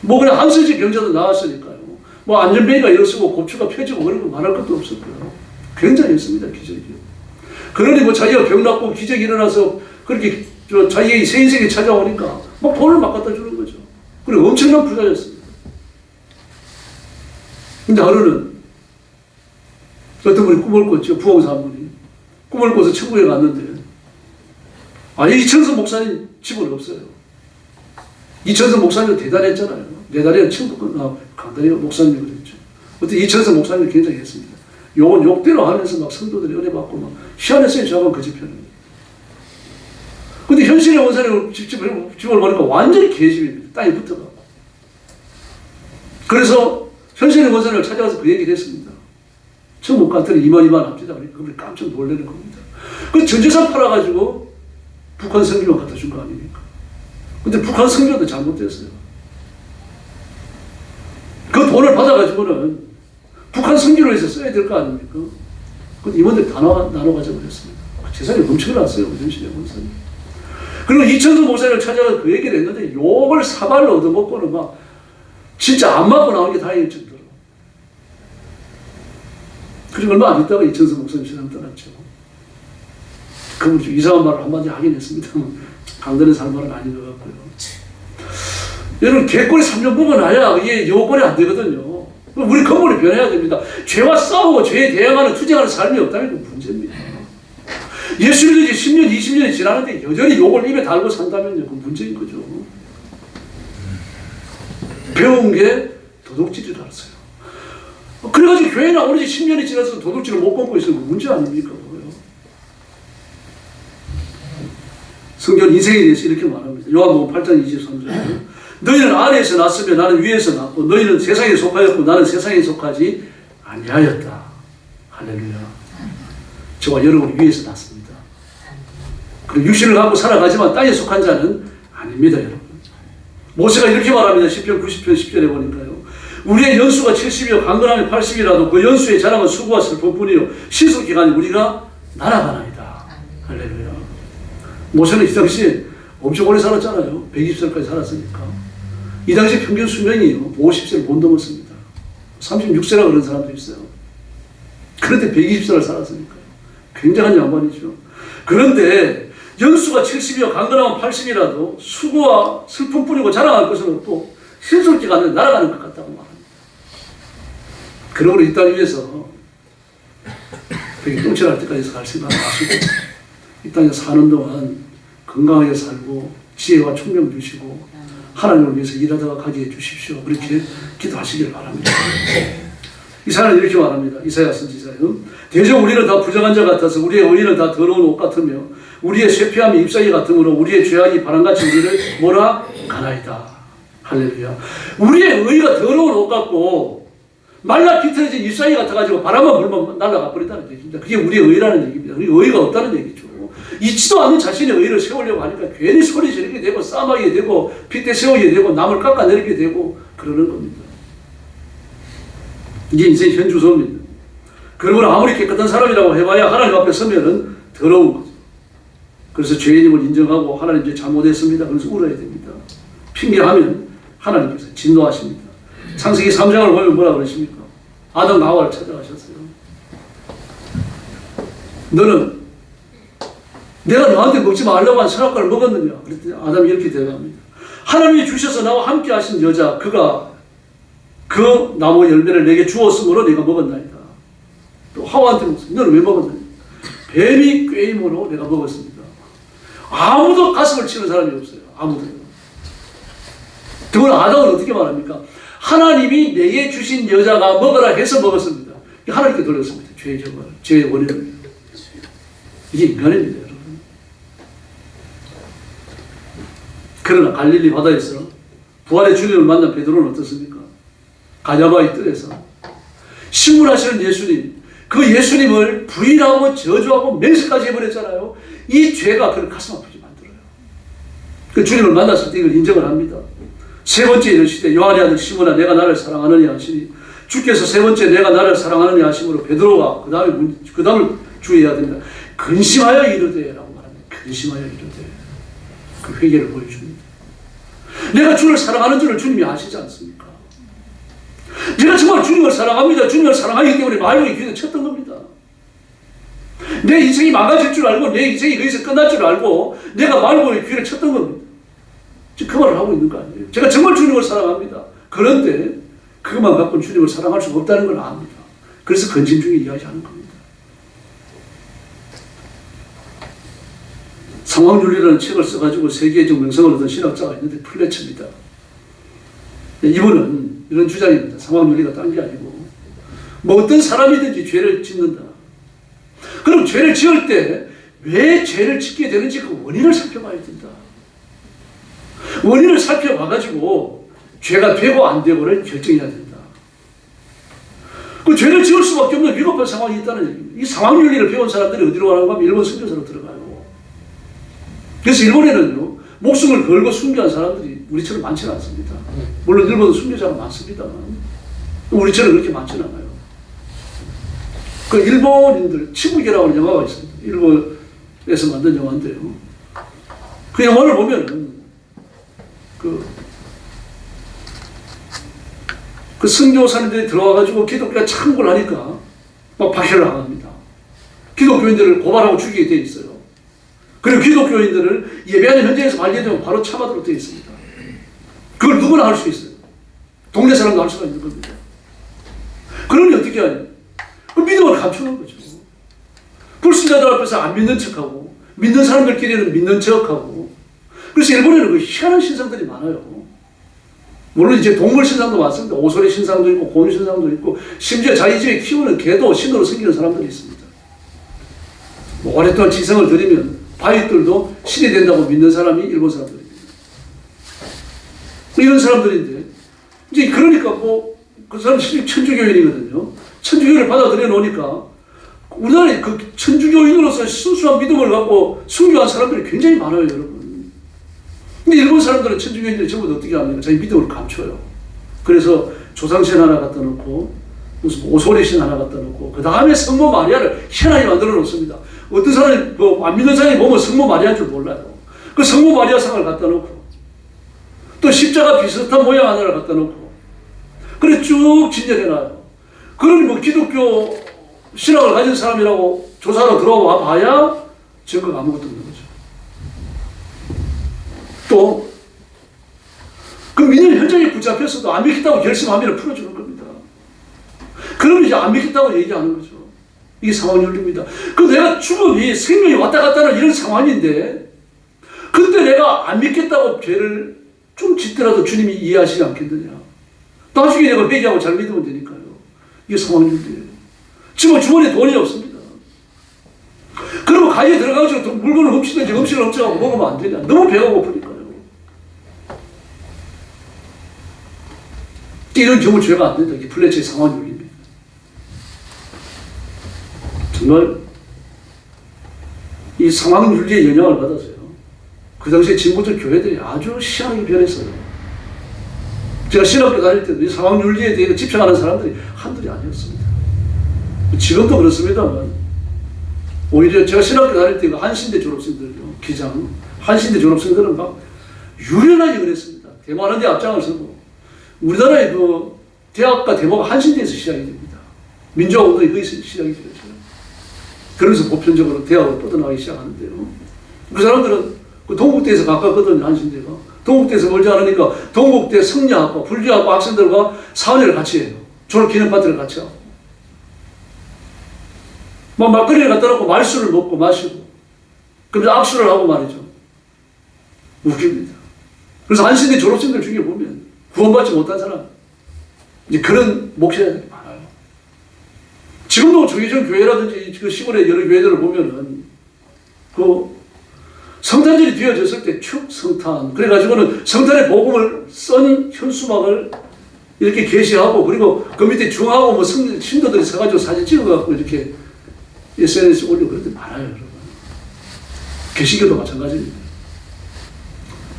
Speaker 3: 그냥 한서지 병자도 나왔으니까요. 안전벨트가 일어서고 곱추가 펴지고 그런 거 말할 것도 없었고요. 굉장했습니다, 기적이요. 그러니 자기가 병 낫고 기적이 일어나서 그렇게 자기의 새 인생이 찾아오니까 돈을 막 갖다 주는 거죠. 그리고 엄청난 부자였습니다. 근데 하루는 어떤 분이 꿈을 꿨죠. 부흥사 한 분이. 꿈을 꿔서 천국에 갔는데 이천성 목사님 집은 없어요. 이천성 목사님도 대단했잖아요. 내 다리는 강다리 목사님이 그랬죠. 어떤 이천성 목사님이 굉장히 했습니다. 욕은 욕대로 하면서 막 성도들이 은혜 받고 막 희한했어요. 저하고 그 집회는. 근데 현실의 원사님 집을 보니까 완전히 개집입니다. 땅에 붙어가고. 그래서 현실의 원사님을 찾아가서 그 얘기를 했습니다. 천국 같으니 이만 합시다. 그분이 깜짝 놀라는 겁니다. 그 전재산 팔아가지고 북한 선교만 갖다 준 거 아닙니까? 근데 북한 선교도 잘못됐어요. 그 돈을 받아가지고는 북한 선교를 위해서 써야 될 거 아닙니까? 근데 임원들 다 나눠가자고 그랬습니다. 재산이 넘쳐났어요. 현실의 원사님. 그리고 이천수 목사님을 찾아가서 그 얘기를 했는데 욕을 사발로 얻어먹고는 막 진짜 안 맞고 나온 게 다행일 정도로. 그리고 얼마 안 있다가 이천수 목사님 세상 떠났죠. 그분 좀 이상한 말을 한마디 하긴 했습니다만 강단에 살 말은 아닌 것 같고요. 여러분 개꼴이 3년 묵어놔야 이게 여꼴이 안 되거든요. 우리 근본이 변해야 됩니다. 죄와 싸우고 죄에 대항하는 투쟁하는 삶이 없다는 게 문제입니다. 예수 믿은 지 10년, 20년이 지나는데 여전히 욕을 입에 달고 산다면요, 그 문제인 거죠. 배운 게 도둑질이라서요. 그래가지고 교회 나온 지 10년이 지나서 도둑질을 못 끊고 있으면 문제 아닙니까? 그거요. 성경 인생에 대해서 이렇게 말합니다. 요한복음 8장 23절. 너희는 아래에서 났으며 나는 위에서 났고 너희는 세상에 속하였고 나는 세상에 속하지 아니하였다. 할렐루야. 저와 여러분이 위에서 났습니다. 그리고 육신을 갖고 살아가지만 땅에 속한 자는 아닙니다, 여러분. 모세가 이렇게 말합니다. 시편 90편 10절에 보니까요. 우리의 연수가 70이요 강건함이 80이라도 그 연수의 자랑은 수고와 슬픔뿐이요 시속 기간이 우리가 날아가나이다. 할렐루야. 모세는 이 당시에 엄청 오래 살았잖아요. 120살까지 살았으니까. 이 당시 평균 수명이요 50세를 못 넘었습니다. 36세라 그런 사람도 있어요. 그런데 120살을 살았으니까요. 굉장한 양반이죠. 그런데 연수가 70이요 강건함은 80이라도 수고와 슬픔뿐이고 자랑할 것은 없고 신속기간은 날아가는 것 같다고 말합니다. 그러므로 이 땅 위에서 똥칠할 때까지 갈 생각 마시고 이 땅에 사는 동안 건강하게 살고 지혜와 총명 주시고 하나님을 위해서 일하다가 가게 해주십시오. 그렇게 기도하시길 바랍니다. 이사야는 이렇게 말합니다. 이사야 선지자요. 대저 우리는 다 부정한 자 같아서 우리의 의는 다 더러운 옷 같으며 우리의 쇠폐함이 잎사귀 같으므로 우리의 죄악이 바람같이 우리를 몰아 가나이다. 할렐루야. 우리의 의가 더러운 옷 같고 말라 비틀어진 잎사귀 같아가지고 바람만 불면 날아가 버린다는 얘기입니다. 그게 우리의 의라는 얘기입니다. 우리 의가 없다는 얘기죠. 있지도 않는 자신의 의를 세우려고 하니까 괜히 소리 지르게 되고 싸움하게 되고 핏대 세우게 되고 남을 깎아내리게 되고 그러는 겁니다. 이게 인생의 현주소입니다. 그러므로 아무리 깨끗한 사람이라고 해봐야 하나님 앞에 서면은 더러운 거죠. 그래서 죄인임을 인정하고 하나님 이제 잘못했습니다. 그래서 울어야 됩니다. 핑계하면 하나님께서 진노하십니다. 창세기 3장을 보면 뭐라 그러십니까? 아담 하와를 찾아가셨어요. 너는 내가 너한테 먹지 말라고 한 선악과를 먹었느냐? 그랬더니 아담이 이렇게 대답합니다. 하나님이 주셔서 나와 함께 하신 여자 그가 그 나무 열매를 내게 주었으므로 내가 먹었나이다. 또 하와한테 묻습니다. 너는 왜 먹었느냐? 뱀이 꾀임으로 내가 먹었습니다. 아무도 가슴을 치는 사람이 없어요. 아무도. 그걸 아담은 어떻게 말합니까? 하나님이 내게 주신 여자가 먹으라 해서 먹었습니다. 하나님께 돌렸습니다. 죄의 결과를, 죄의 원인을. 이게 인간입니다, 여러분. 그러나 갈릴리 바다에서 부활의 주님을 만난 베드로는 어떻습니까? 가냐바의 뜰에서 신문하시는 예수님, 그 예수님을 부인하고 저주하고 맹세까지 해버렸잖아요. 이 죄가 그를 가슴 아프게 만들어요. 그 주님을 만났을 때 이걸 인정을 합니다. 세 번째 이르시되 요한의 아들 시몬아 내가 나를 사랑하느냐 하시니 주께서 세 번째 내가 나를 사랑하느냐 하심으로 베드로가 그 다음을 주의해야 됩니다. 근심하여 이르되 라고 말합니다. 근심하여 이르되 그 회개를 보여줍니다. 내가 주를 사랑하는 줄을 주님이 아시지 않습니까? 내가 정말 주님을 사랑합니다. 주님을 사랑하기 때문에 말로의 귀에 쳤던 겁니다. 내 인생이 망가질 줄 알고 내 인생이 거기서 끝날 줄 알고 내가 말로의 귀를 쳤던 겁니다. 지금 그 말을 하고 있는 거 아니에요. 제가 정말 주님을 사랑합니다. 그런데 그것만 갖고는 주님을 사랑할 수가 없다는 걸 압니다. 그래서 근심 중에 이야기하는 겁니다. 상황윤리라는 책을 써가지고 세계적 명성을 얻은 신학자가 있는데 플래츠입니다. 이분은 이런 주장입니다. 상황윤리가 딴 게 아니고 뭐 어떤 사람이든지 죄를 짓는다. 그럼 죄를 지을 때 왜 죄를 짓게 되는지 그 원인을 살펴봐야 된다. 원인을 살펴봐가지고 죄가 되고 안 되고를 결정해야 된다. 그 죄를 지을 수밖에 없는 위급한 상황이 있다는 얘기입니다. 이 상황윤리를 배운 사람들이 어디로 가는가 하면 일본 선교사로 들어가요. 그래서 일본에는요, 목숨을 걸고 순교한 사람들이 우리처럼 많지는 않습니다. 물론 일본은 순교자가 많습니다만 우리처럼 그렇게 많지는 않아요. 그 일본인들 치국이라고 하는 영화가 있습니다. 일본에서 만든 영화인데요. 그 영화를 보면 그 선교사님들이 들어와가지고 기독교가 참고를 하니까 막 박해를 당합니다. 기독교인들을 고발하고 죽이게 돼 있어요. 그리고 기독교인들을 예배하는 현장에서 발견되면 바로 참아도록 되어 있습니다. 그걸 누구나 할 수 있어요. 동네 사람도 할 수가 있는 겁니다. 그러니 어떻게 하냐? 그 믿음을 감추는 거죠. 불신자들 앞에서 안 믿는 척하고 믿는 사람들끼리는 믿는 척하고 그래서 일본에는 그 희한한 신상들이 많아요. 물론 이제 동물 신상도 많습니다. 오소리 신상도 있고 곰 신상도 있고 심지어 자기 집에 키우는 개도 신으로 섬기는 사람들이 있습니다. 뭐 오랫동안 지성을 들이면 바위들도 신이 된다고 믿는 사람이 일본 사람들입니다. 이런 사람들인데 이제 그러니까 뭐 그 사람 천주교인이거든요. 천주교를 받아들여 놓으니까 우리나라에 그 천주교인으로서 순수한 믿음을 갖고 순교한 사람들이 굉장히 많아요, 여러분. 근데 일본 사람들은 천주교인들이 전부 다 어떻게 합니까? 자기 믿음을 감춰요. 그래서 조상신 하나 갖다 놓고 무슨 오소리신 하나 갖다 놓고 그 다음에 성모 마리아를 희한하게 만들어 놓습니다. 어떤 사람이 뭐 안 믿는 사람이 보면 성모 마리아인 줄 몰라요. 그 성모 마리아 상을 갖다 놓고 또 십자가 비슷한 모양 하나를 갖다 놓고 그래 쭉 진열해놔요. 그러니 뭐 기독교 신앙을 가진 사람이라고 조사로 들어와 봐야 증거가 아무것도 없는 거죠. 또 그 민원이 현장에 붙잡혔어도 안 믿겠다고 결심하면 풀어주는 겁니다. 그러면 이제 안 믿겠다고 얘기하는 거죠. 이게 상황윤리입니다. 그 내가 죽음이 생명이 왔다 갔다 하는 이런 상황인데 근데 내가 안 믿겠다고 죄를 좀 짓더라도 주님이 이해하시지 않겠느냐. 나중에 내가 회개하고 잘 믿으면 되니까요. 이게 상황윤리예요. 지금 주머니에 돈이 없습니다. 그러면 가게에 들어가서 물건을 훔치든지 음식을 훔쳐가고 먹으면 안 되냐. 너무 배가 고프니까요. 이런 경우 죄가 안 된다. 이게 플래츠의 상황윤리입니다. 정말 이 상황윤리의 영향을 받았어요. 그 당시에 진보적 교회들이 아주 희한하게 변했어요. 제가 신학교 다닐 때도 이 상황윤리에 대해 집착하는 사람들이 한둘이 아니었습니다. 지금도 그렇습니다만 오히려 제가 신학교 다닐 때 한신대 졸업생들요, 기장 한신대 졸업생들은 막 유련하게 그랬습니다. 데모하는 데 앞장을 서고 우리나라의 그 대학과 데모가 한신대에서 시작이 됩니다. 민주화운동이 거기서 시작이 되었어요. 그러면서 보편적으로 대학으로 뻗어나가기 시작하는데요. 그 사람들은 그 동국대에서 가깝거든요, 한신대가. 동국대에서 멀지 않으니까 동국대 성리학과 불교학과 학생들과 사회를 같이 해요. 졸업 기념 파티를 같이 하고. 막 막걸리를 갖다 놓고 말술을 먹고 마시고. 그러면서 악수를 하고 말이죠. 웃깁니다. 그래서 한신대 졸업생들 중에 보면 구원받지 못한 사람, 이제 그런 목회자들이 많아요. 지금도 정의정 교회라든지 그 시골의 여러 교회들을 보면은 그 성탄절이 되어졌을 때 축 성탄 그래가지고는 성탄의 복음을 쓴 현수막을 이렇게 게시하고 그리고 그 밑에 중하고 뭐 신도들이 서가지고 사진 찍어갖고 이렇게 SNS에 올리고 그런 데 많아요, 여러분. 개신교도 마찬가지입니다.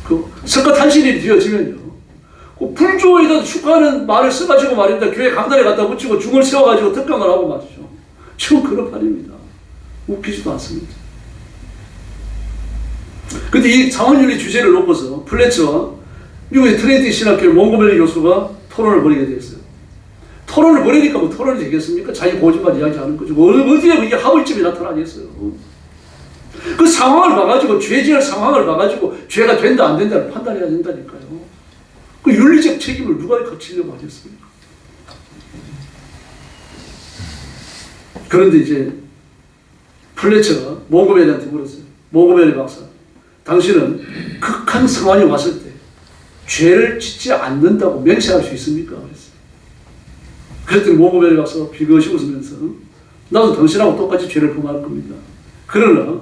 Speaker 3: 그 석가탄신일이 되어지면요, 그 불교에다 축하하는 말을 써가지고 말입니다. 교회 강단에 갖다 붙이고 중을 세워가지고 특강을 하고 말이죠. 지금 그런 판입니다. 웃기지도 않습니다. 근데 이 상황윤리 주제를 놓고서 플래츠와 미국의 트레이티 신학교 몽고메리 교수가 토론을 벌이게 됐어요. 토론을 벌이니까 뭐 토론이 되겠습니까? 자기 고집만 이야기하는 거죠. 어디에 그게 합의점이 나타나겠어요. 그 상황을 봐가지고, 죄지을 상황을 봐가지고 죄가 된다 안 된다를 판단해야 된다니까요. 그 윤리적 책임을 누가 거치려고 하겠습니까? 그런데 이제 플래처가 몽고메리한테 물었어요. 몽고메리 박사, 당신은 극한 상황이 왔을 때 죄를 짓지 않는다고 맹세할 수 있습니까? 그랬어요. 그랬더니 몽고메리 박사가 비벼시 웃으면서 나도 당신하고 똑같이 죄를 범할 겁니다. 그러나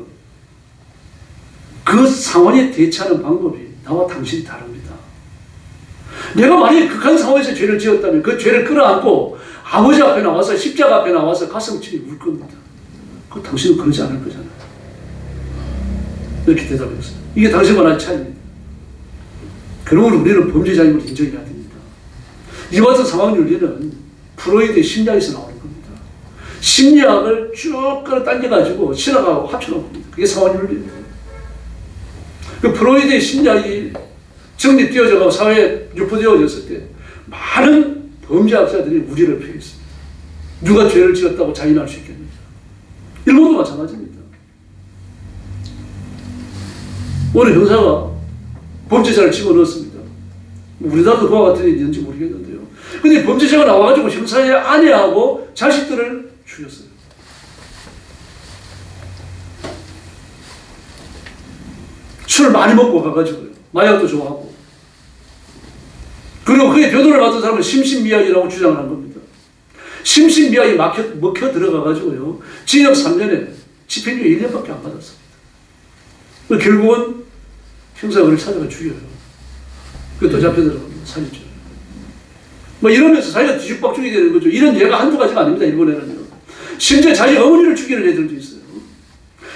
Speaker 3: 그 상황에 대처하는 방법이 나와 당신이 다릅니다. 내가 만약에 극한 상황에서 죄를 지었다면 그 죄를 끌어안고 아버지 앞에 나와서 십자가 앞에 나와서 가슴 치니 울 겁니다. 그 당신은 그러지 않을 거잖아요. 이렇게 대답했어요. 이게 당신과 나의 차이입니다. 그러므로 우리는 범죄자임을 인정해야 됩니다. 이와 같은 상황윤리는 프로이드의 심리학에서 나오는 겁니다. 심리학을 쭉 끌어당겨가지고 신학하고 합쳐놓은 겁니다. 그게 상황윤리입니다. 그 프로이드의 심리학이 정립되어져서 사회에 유포되어졌을 때 많은 범죄학자들이 우려를 표했습니다. 누가 죄를 지었다고 자인할 수 있겠느냐. 일본도 마찬가지입니다. 어느 형사가 범죄자를 집어넣었습니다. 우리나라도 그와 같은 일이 있는지 모르겠는데요. 근데 범죄자가 나와가지고 형사의 아내하고 자식들을 죽였어요. 술을 많이 먹고 가가지고요. 마약도 좋아하고. 그리고 그의 변호를 받은 사람은 심신미약이라고 주장을 한 겁니다. 심신미약이 먹혀 들어가가지고요. 징역 3년에 집행유예 1년밖에 안 받았습니다. 결국은 형사가 그를 찾아가 죽여요. 그또 잡혀들어갑니다. 살인죄. 뭐 이러면서 자기가 뒤죽박죽이 되는 거죠. 이런 예가 한두 가지가 아닙니다. 일본에는요. 심지어 자기 어머니를 죽이는 애들도 있어요.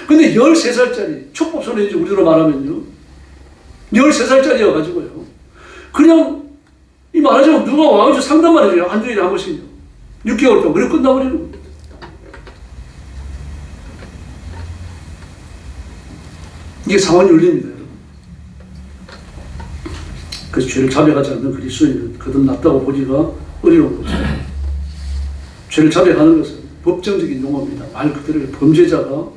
Speaker 3: 근데 13살짜리, 촉법소년이지 우리로 말하면요. 13살짜리여가지고요. 그냥, 이 말하자면 누가 와가지고 상담만 해줘요. 한 주일에 한 번씩요. 6개월 동안. 그리고 끝나버리는 겁니다. 이게 상황 윤리입니다, 여러분. 그래서 죄를 자백하지 않는 그리스도인은 거듭났다고 보기가 어려운 거죠. 죄를 자백하는 것은 법정적인 용어입니다. 말 그대로 범죄자가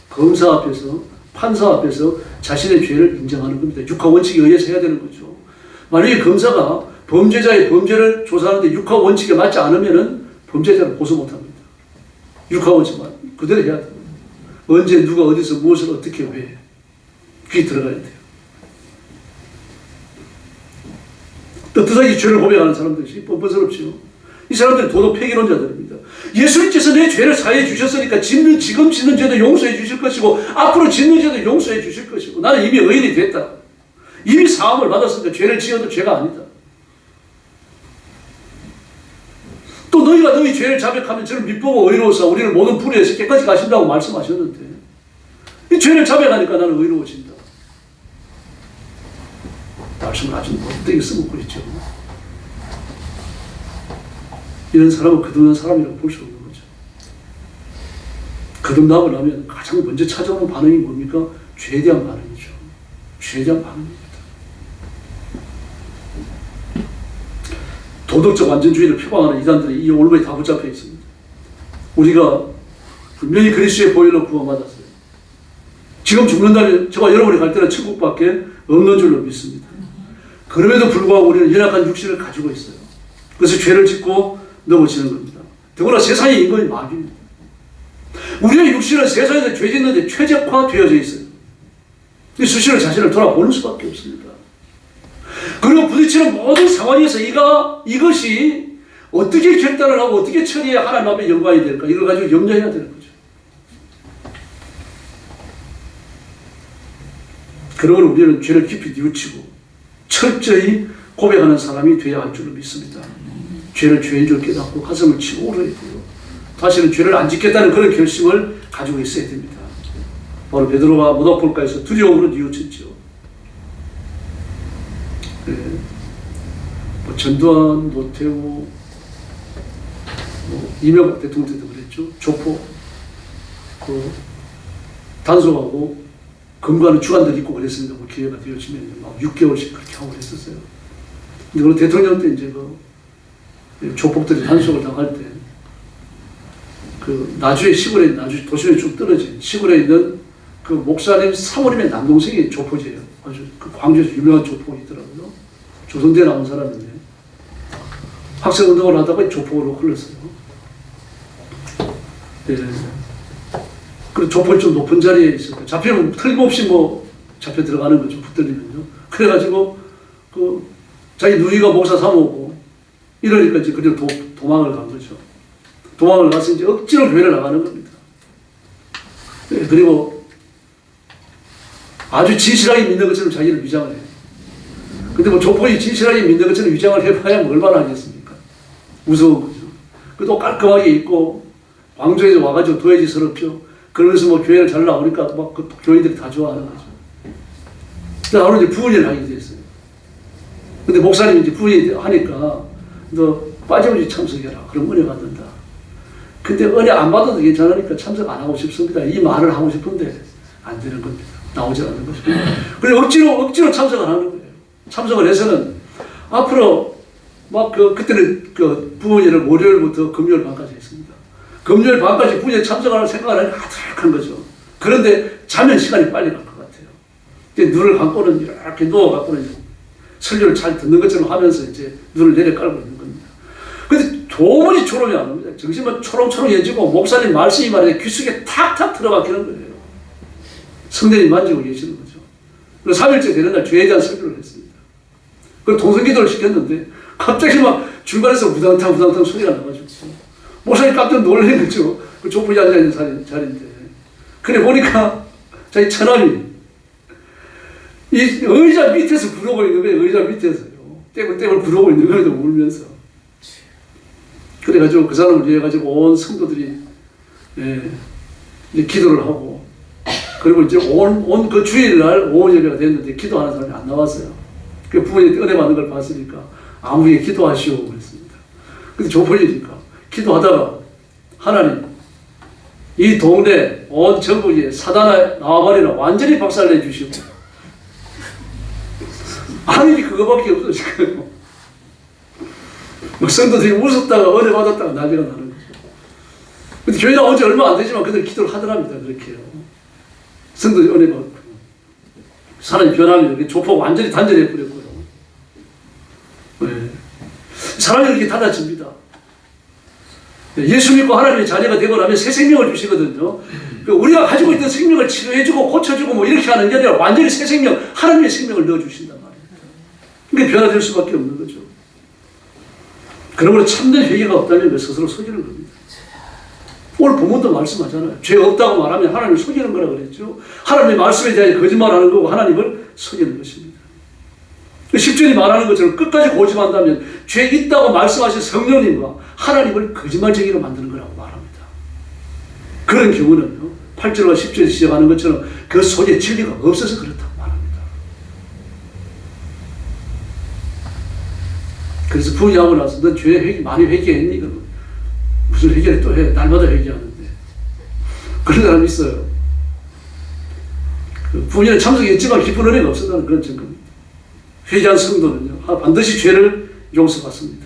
Speaker 3: 검사 앞에서, 판사 앞에서 자신의 죄를 인정하는 겁니다. 육하 원칙에 의해서 해야 되는 거죠. 만약에 검사가 범죄자의 범죄를 조사하는데 육하 원칙에 맞지 않으면 범죄자를 고소 못합니다. 육하 원칙만 그대로 해야 됩니다. 언제 누가 어디서 무엇을 어떻게 왜 그게 들어가야 돼요. 떳떳하게 죄를 고백하는 사람들이 뻔뻔스럽죠. 이 사람들은 도덕 폐기론자들입니다. 예수님께서 내 죄를 사해 주셨으니까 지금 짓는 죄도 용서해 주실 것이고 앞으로 짓는 죄도 용서해 주실 것이고 나는 이미 의인이 됐다. 이미 사함을 받았으니까 죄를 지어도 죄가 아니다. 또 너희가 너희 죄를 자백하면 저를 믿보고 의로워서 우리를 모든 불의에서 깨끗이 가신다고 말씀하셨는데 이 죄를 자백하니까 나는 의로워진다. 말씀을 아주 못되게 써먹고 있죠. 이런 사람은 거듭난 사람이라고 볼 수 없는 거죠. 거듭나고 나면 가장 먼저 찾아오는 반응이 뭡니까? 죄에 대한 반응이죠. 죄에 대한 반응입니다. 도덕적 완전주의를 표방하는 이단들이 이 올무에 다 붙잡혀 있습니다. 우리가 분명히 그리스도의 보혈로 구원받았어요. 지금 죽는다면 저와 여러분이 갈 때는 천국밖에 없는 줄로 믿습니다. 그럼에도 불구하고 우리는 연약한 육신을 가지고 있어요. 그래서 죄를 짓고 넘어지는 겁니다. 더구나 세상의 인간이 마귀입니다. 우리의 육신은 세상에서 죄 짓는데 최적화되어져 있어요. 수시로 자신을 돌아보는 수밖에 없습니다. 그리고 부딪히는 모든 상황에서 이것이 어떻게 결단을 하고 어떻게 처리해야 하나님 앞에 영광이 될까 이걸 가지고 염려해야 되는 거죠. 그러므로 우리는 죄를 깊이 뉘우치고 철저히 고백하는 사람이 되어야 할 줄로 믿습니다. 죄를 죄인 줄 깨닫고 가슴을 치고 울어야 되고 다시는 죄를 안 짓겠다는 그런 결심을 가지고 있어야 됩니다. 바로 베드로가 무덤불가에서 두려움으로 뉘우쳤죠. 네. 뭐 전두환, 노태우, 이명박 대통령 때도 그랬죠. 조포, 단속하고 금관은 주관들 입고 그랬습니다. 뭐 기회가 되어지면 막 6개월씩 그렇게 하고 그랬었어요. 근데 그 대통령 때 이제 조폭들이 단속을 당할 때 나주의 시골에 나주 도심에 쭉 떨어진 시골에 있는 그 목사님 사모님의 남동생이 조포제예요. 아주 그 광주에서 유명한 조폭이 있더라고요. 조선대 나온 사람인데 학생 운동을 하다가 조폭으로 흘렀어요. 네. 그리고 조폭이 좀 높은 자리에 있었고 잡히면 틀림없이 잡혀 들어가는 거죠. 붙들리면요. 그래가지고 자기 누이가 목사 사모고 이러니까 이제 그대로 도망을 간 거죠. 도망을 가서 이제 억지로 교회를 나가는 겁니다. 네, 그리고 아주 진실하게 믿는 것처럼 자기를 위장을 해요. 근데 조폭이 진실하게 믿는 것처럼 위장을 해봐야 얼마나 하겠습니까? 무서운 거죠. 그또 깔끔하게 입고 광주에서 와가지고 도해지 서럽죠. 그러면서 교회를 잘 나오니까 그 교인들이 다 좋아하는 거죠. 그래서 바로 이제 부은회를 하게 됐어요. 근데 목사님이 이제 부은회 하니까 너 빠짐없이 참석해라. 그럼 은혜 받는다. 근데 은혜 안 받아도 괜찮으니까 참석 안 하고 싶습니다. 이 말을 하고 싶은데 안 되는 겁니다. 나오지 않는 거죠. 그래서 억지로 참석을 하는 거예요. 참석을 해서는 앞으로 그때는 부은회를 월요일부터 금요일 밤까지 했습니다. 금요일 밤까지 부은회 참석하는 생각을 하니까 아득한 거죠. 그런데 자면 시간이 빨리 갈 것 같아요. 눈을 감고는 이렇게 누워갖고는 설교를 잘 듣는 것처럼 하면서 이제 눈을 내려 깔고 있는 겁니다. 근데 도무지 초롱이 안 옵니다. 정신만 초롱초롱해지고 목사님 말씀이 말이야 귀 속에 탁탁 들어박히는 거예요. 성령이 만지고 계시는 거죠. 그래서 3일째 되는 날 죄에 대한 설교를 했습니다. 그리고 동성기도를 시켰는데 갑자기 막 중간에서 우당탕 소리가 나가지고 목사님 깜짝 놀란 거죠. 그 좁은이 앉아있는 자리인데. 그래 보니까 자기 처남이 이 의자 밑에서 부르고 있는 거예요. 의자 밑에서요. 떼굴떼굴 부르고 있는 거예요. 울면서. 그래가지고 그 사람을 위해 가지고 온 성도들이 이제 기도를 하고, 그리고 이제 온 그 주일날 오후 예배가 됐는데 기도하는 사람이 안 나왔어요. 그 부모님이 은혜 받는 걸 봤으니까 아무리 기도하시오 그랬습니다. 근데 좁은이니까 기도하다가 하나님 이 동네 온 전국에 사단아 나와버리라 완전히 박살내 주시고, 하늘이 그거밖에 없어지고요. 뭐 성도들이 웃었다가 은혜 받았다가 난리가 나는 거죠. 근데 교회 나온 지 얼마 안 되지만 그들 기도를 하더랍니다. 그렇게요. 성도들이 은혜 받고 사람이 변하면 조폭 완전히 단절해 버렸고요. 네. 사람이 이렇게 달라집니다. 예수 믿고 하나님의 자녀가 되고 나면 새 생명을 주시거든요. 우리가 가지고 있던 생명을 치료해주고 고쳐주고 뭐 이렇게 하는 게 아니라 완전히 새 생명, 하나님의 생명을 넣어주신단 말입니다. 그게 변화될 수밖에 없는 거죠. 그러므로 참된 회개가 없다면 그 스스로 속이는 겁니다. 오늘 본문도 말씀하잖아요. 죄 없다고 말하면 하나님을 속이는 거라 그랬죠. 하나님의 말씀에 대해 거짓말하는 거고 하나님을 속이는 것입니다. 10절이 말하는 것처럼 끝까지 고집한다면 죄 있다고 말씀하신 성령님과 하나님을 거짓말쟁이로 만드는 거라고 말합니다. 그런 경우는요, 8절과 10절에 시작하는 것처럼 그 속에 진리가 없어서 그렇다고 말합니다. 그래서 부인하고 나서 너 죄 많이 회개했니? 그러면 무슨 회개를 또 해? 날마다 회개하는데. 그런 사람이 있어요. 부인은 참석했지만 깊은 은혜가 없었다는 그런 증거입니다. 회개한 성도는요, 반드시 죄를 용서받습니다.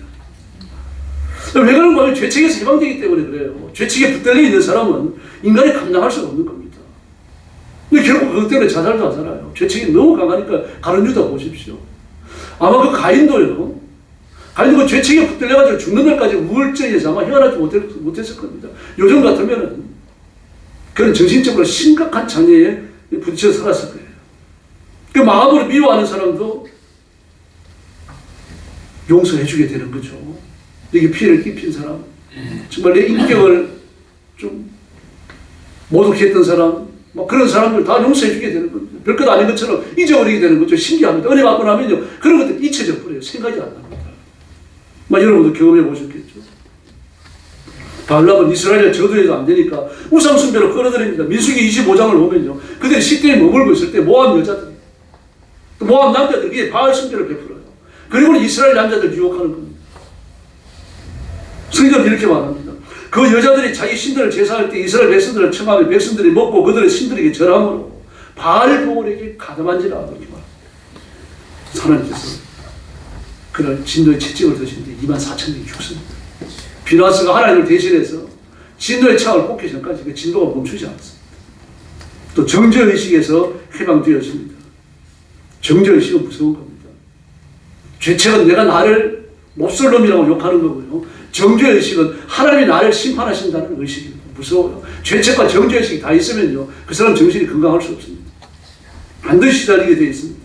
Speaker 3: 왜 그런 거예요? 죄책에서 해방되기 때문에 그래요. 죄책에 붙들려 있는 사람은 인간이 감당할 수가 없는 겁니다. 근데 결국 그것 때문에 자살도 하잖아요. 죄책이 너무 강하니까 가룟 유다 보십시오. 아마 그 가인도요, 가인도 그 죄책에 붙들려가지고 죽는 날까지 우울증에서 아마 헤어나지 못했을 겁니다. 요즘 같으면은 그런 정신적으로 심각한 장애에 부딪혀 살았을 거예요. 그 마음으로 미워하는 사람도 용서해주게 되는 거죠. 여기 피해를 끼친 사람, 정말 내 인격을 좀 모독해 했던 사람, 뭐 그런 사람들 다 용서해주게 되는 겁니다. 별것 아닌 것처럼 잊어버리게 되는 거죠. 신기합니다. 은혜 받고 나면요, 그런 것들 잊혀져 버려요. 생각이 안 납니다. 여러분도 경험해 보셨겠죠. 발람은 이스라엘의 저주에도 안 되니까 우상 숭배로 끌어들입니다. 민수기 25장을 보면요, 그들이 식대에 머물고 있을 때 모압 여자들, 또 모압 남자들이 바알 숭배를 베풀어요. 그리고는 이스라엘 남자들 유혹하는 겁니다. 성경은 이렇게 말합니다. 그 여자들이 자기 신들을 제사할 때 이스라엘 백성들을 청하며 백성들이 먹고 그들의 신들에게 절함으로 바알 보울에게 가담한지라 그렇게 말합니다. 하나님께서 그런 진노의 채찍을 드시는데 24,000명이 죽습니다. 비나스가 하나님을 대신해서 진노의 창을 꽂기 전까지 그 진노가 멈추지 않았습니다. 또 정죄의식에서 해방되어집니다. 정죄의식은 무서운 겁니다. 죄책은 내가 나를 몹쓸 놈이라고 욕하는 거고요. 정죄의식은 하나님이 나를 심판하신다는 의식입니다. 무서워요. 죄책과 정죄의식이 다 있으면요, 그 사람 정신이 건강할 수 없습니다. 반드시 시달리게 되어 있습니다.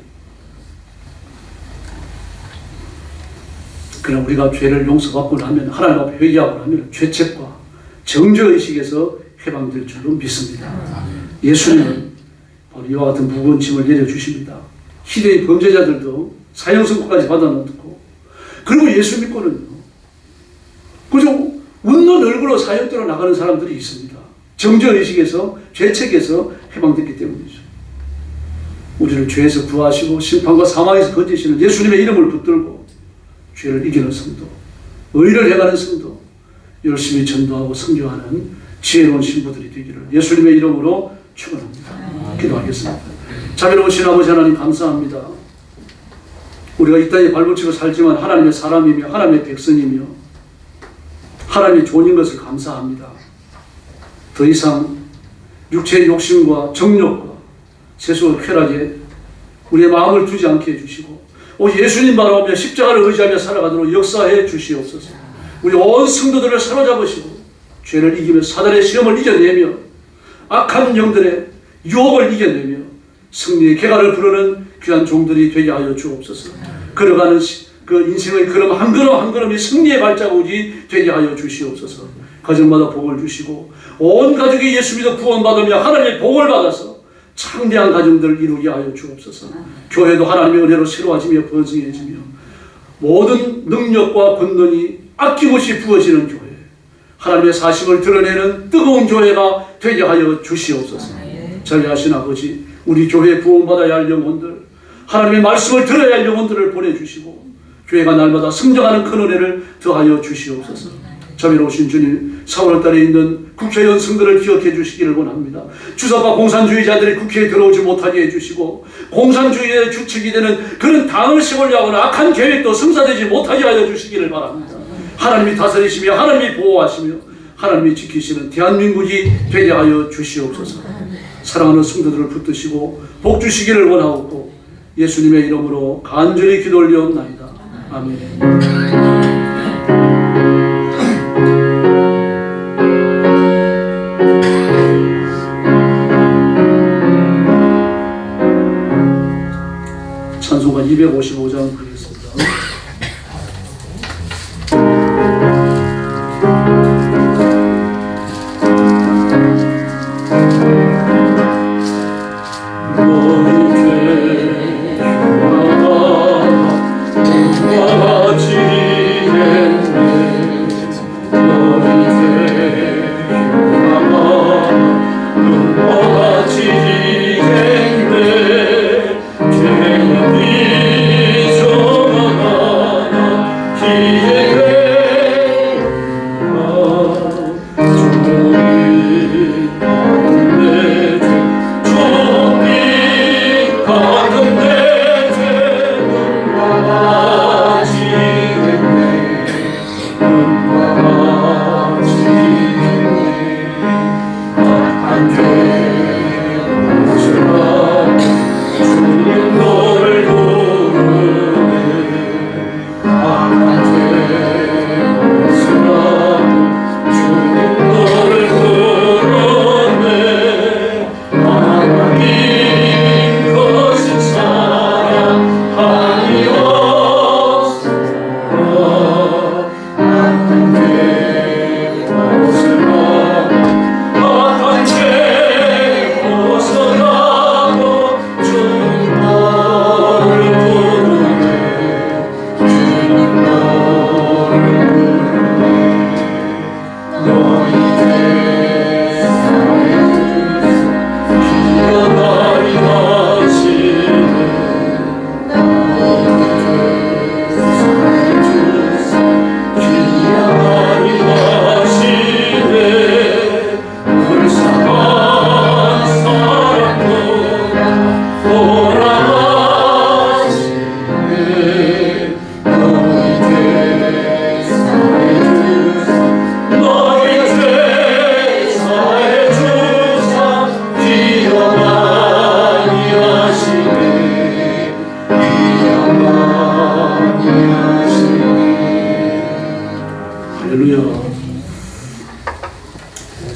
Speaker 3: 그러나 우리가 죄를 용서받고 나면, 하나님 앞에 회개하고 나면 죄책과 정죄의식에서 해방될 줄로 믿습니다. 예수님은 바로 이와 같은 무거운 짐을 내려주십니다. 희대의 범죄자들도 사형 선고까지 받아놓고, 그리고 예수 믿고는요, 그저 웃는 얼굴로 사형대로 나가는 사람들이 있습니다. 정죄의식에서, 죄책에서 해방됐기 때문이죠. 우리를 죄에서 구하시고 심판과 사망에서 건지시는 예수님의 이름을 붙들고 죄를 이기는 성도, 의를 행하는 성도, 열심히 전도하고 선교하는 지혜로운 신부들이 되기를 예수님의 이름으로 축원합니다. 기도하겠습니다. 자비로우신 아버지 하나님 감사합니다. 우리가 이 땅에 발붙이고 살지만 하나님의 사람이며 하나님의 백성이며 하나님의 종인 것을 감사합니다. 더 이상 육체의 욕심과 정욕과 세속의 쾌락에 우리의 마음을 두지 않게 해주시고 예수님 바라보며 십자가를 의지하며 살아가도록 역사해 주시옵소서. 우리 온 성도들을 사로잡으시고 죄를 이기며 사단의 시험을 이겨내며 악한 영들의 유혹을 이겨내며 승리의 개가를 부르는 귀한 종들이 되게 하여 주옵소서. 걸어가는 그 인생의 걸음 한 걸음 한 걸음이 승리의 발자국이 되게 하여 주시옵소서. 가정마다 복을 주시고 온 가족이 예수 믿어 구원받으며 하나님의 복을 받아서 창대한 가정들을 이루게 하여 주옵소서. 교회도 하나님의 은혜로 새로워지며 번성해지며 모든 능력과 권능이 아낌없이 부어지는 교회, 하나님의 사심을 드러내는 뜨거운 교회가 되게 하여 주시옵소서. 자비하신 아버지, 우리 교회에 구원받아야 할 영혼들, 하나님의 말씀을 들어야 할 영혼들을 보내주시고 교회가 날마다 성장하는 큰 은혜를 더하여 주시옵소서. 자비로우신 주님, 4월달에 있는 국회의원 선거를 기억해 주시기를 원합니다. 주사파 공산주의자들이 국회에 들어오지 못하게 해주시고 공산주의의 주축이 되는 그런 당을 세우려고 하는 악한 계획도 성사되지 못하게 하여 주시기를 바랍니다. 하나님이 다스리시며 하나님이 보호하시며 하나님이 지키시는 대한민국이 되게 하여 주시옵소서. 사랑하는 성도들을 붙드시고 복 주시기를 원하옵고 예수님의 이름으로 간절히 기도 올리옵나이다. 아멘. 찬송가 255장 부르겠습니다.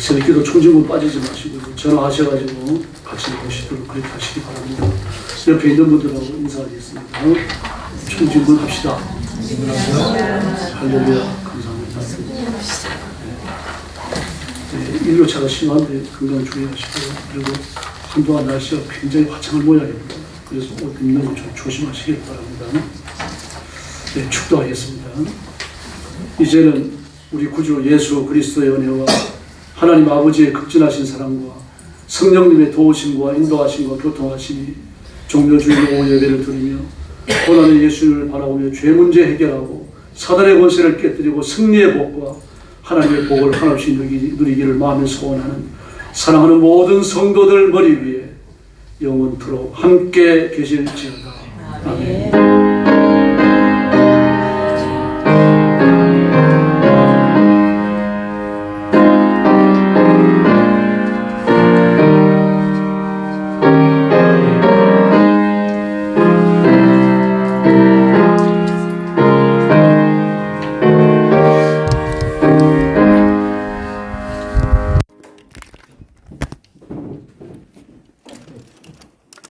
Speaker 3: 새벽기도 총진군 빠지지 마시고 전화하셔가지고 같이 모시도록 그렇게 하시기 바랍니다. 옆에 있는 분들하고 인사하겠습니다. 총진군 합시다. 할렐루야. 감사합니다. 네, 일교차가 심한데 건강 주의하시고요. 그리고 한동안 날씨가 굉장히 화창한 모양입니다. 그래서 옷 입는 거 좀 조심하시기 바랍니다. 네, 축도하겠습니다. 이제는 우리 구주 예수 그리스도의 은혜와 하나님 아버지의 극진하신 사랑과 성령님의 도우심과 인도하심과 교통하심이 종료주일 오후 예배를 드리며 고난의 예수님을 바라보며 죄 문제 해결하고 사단의 권세를 깨뜨리고 승리의 복과 하나님의 복을 한없이 누리기를 마음에 소원하는 사랑하는 모든 성도들 머리 위에 영원토록 함께 계실지어다. 아멘.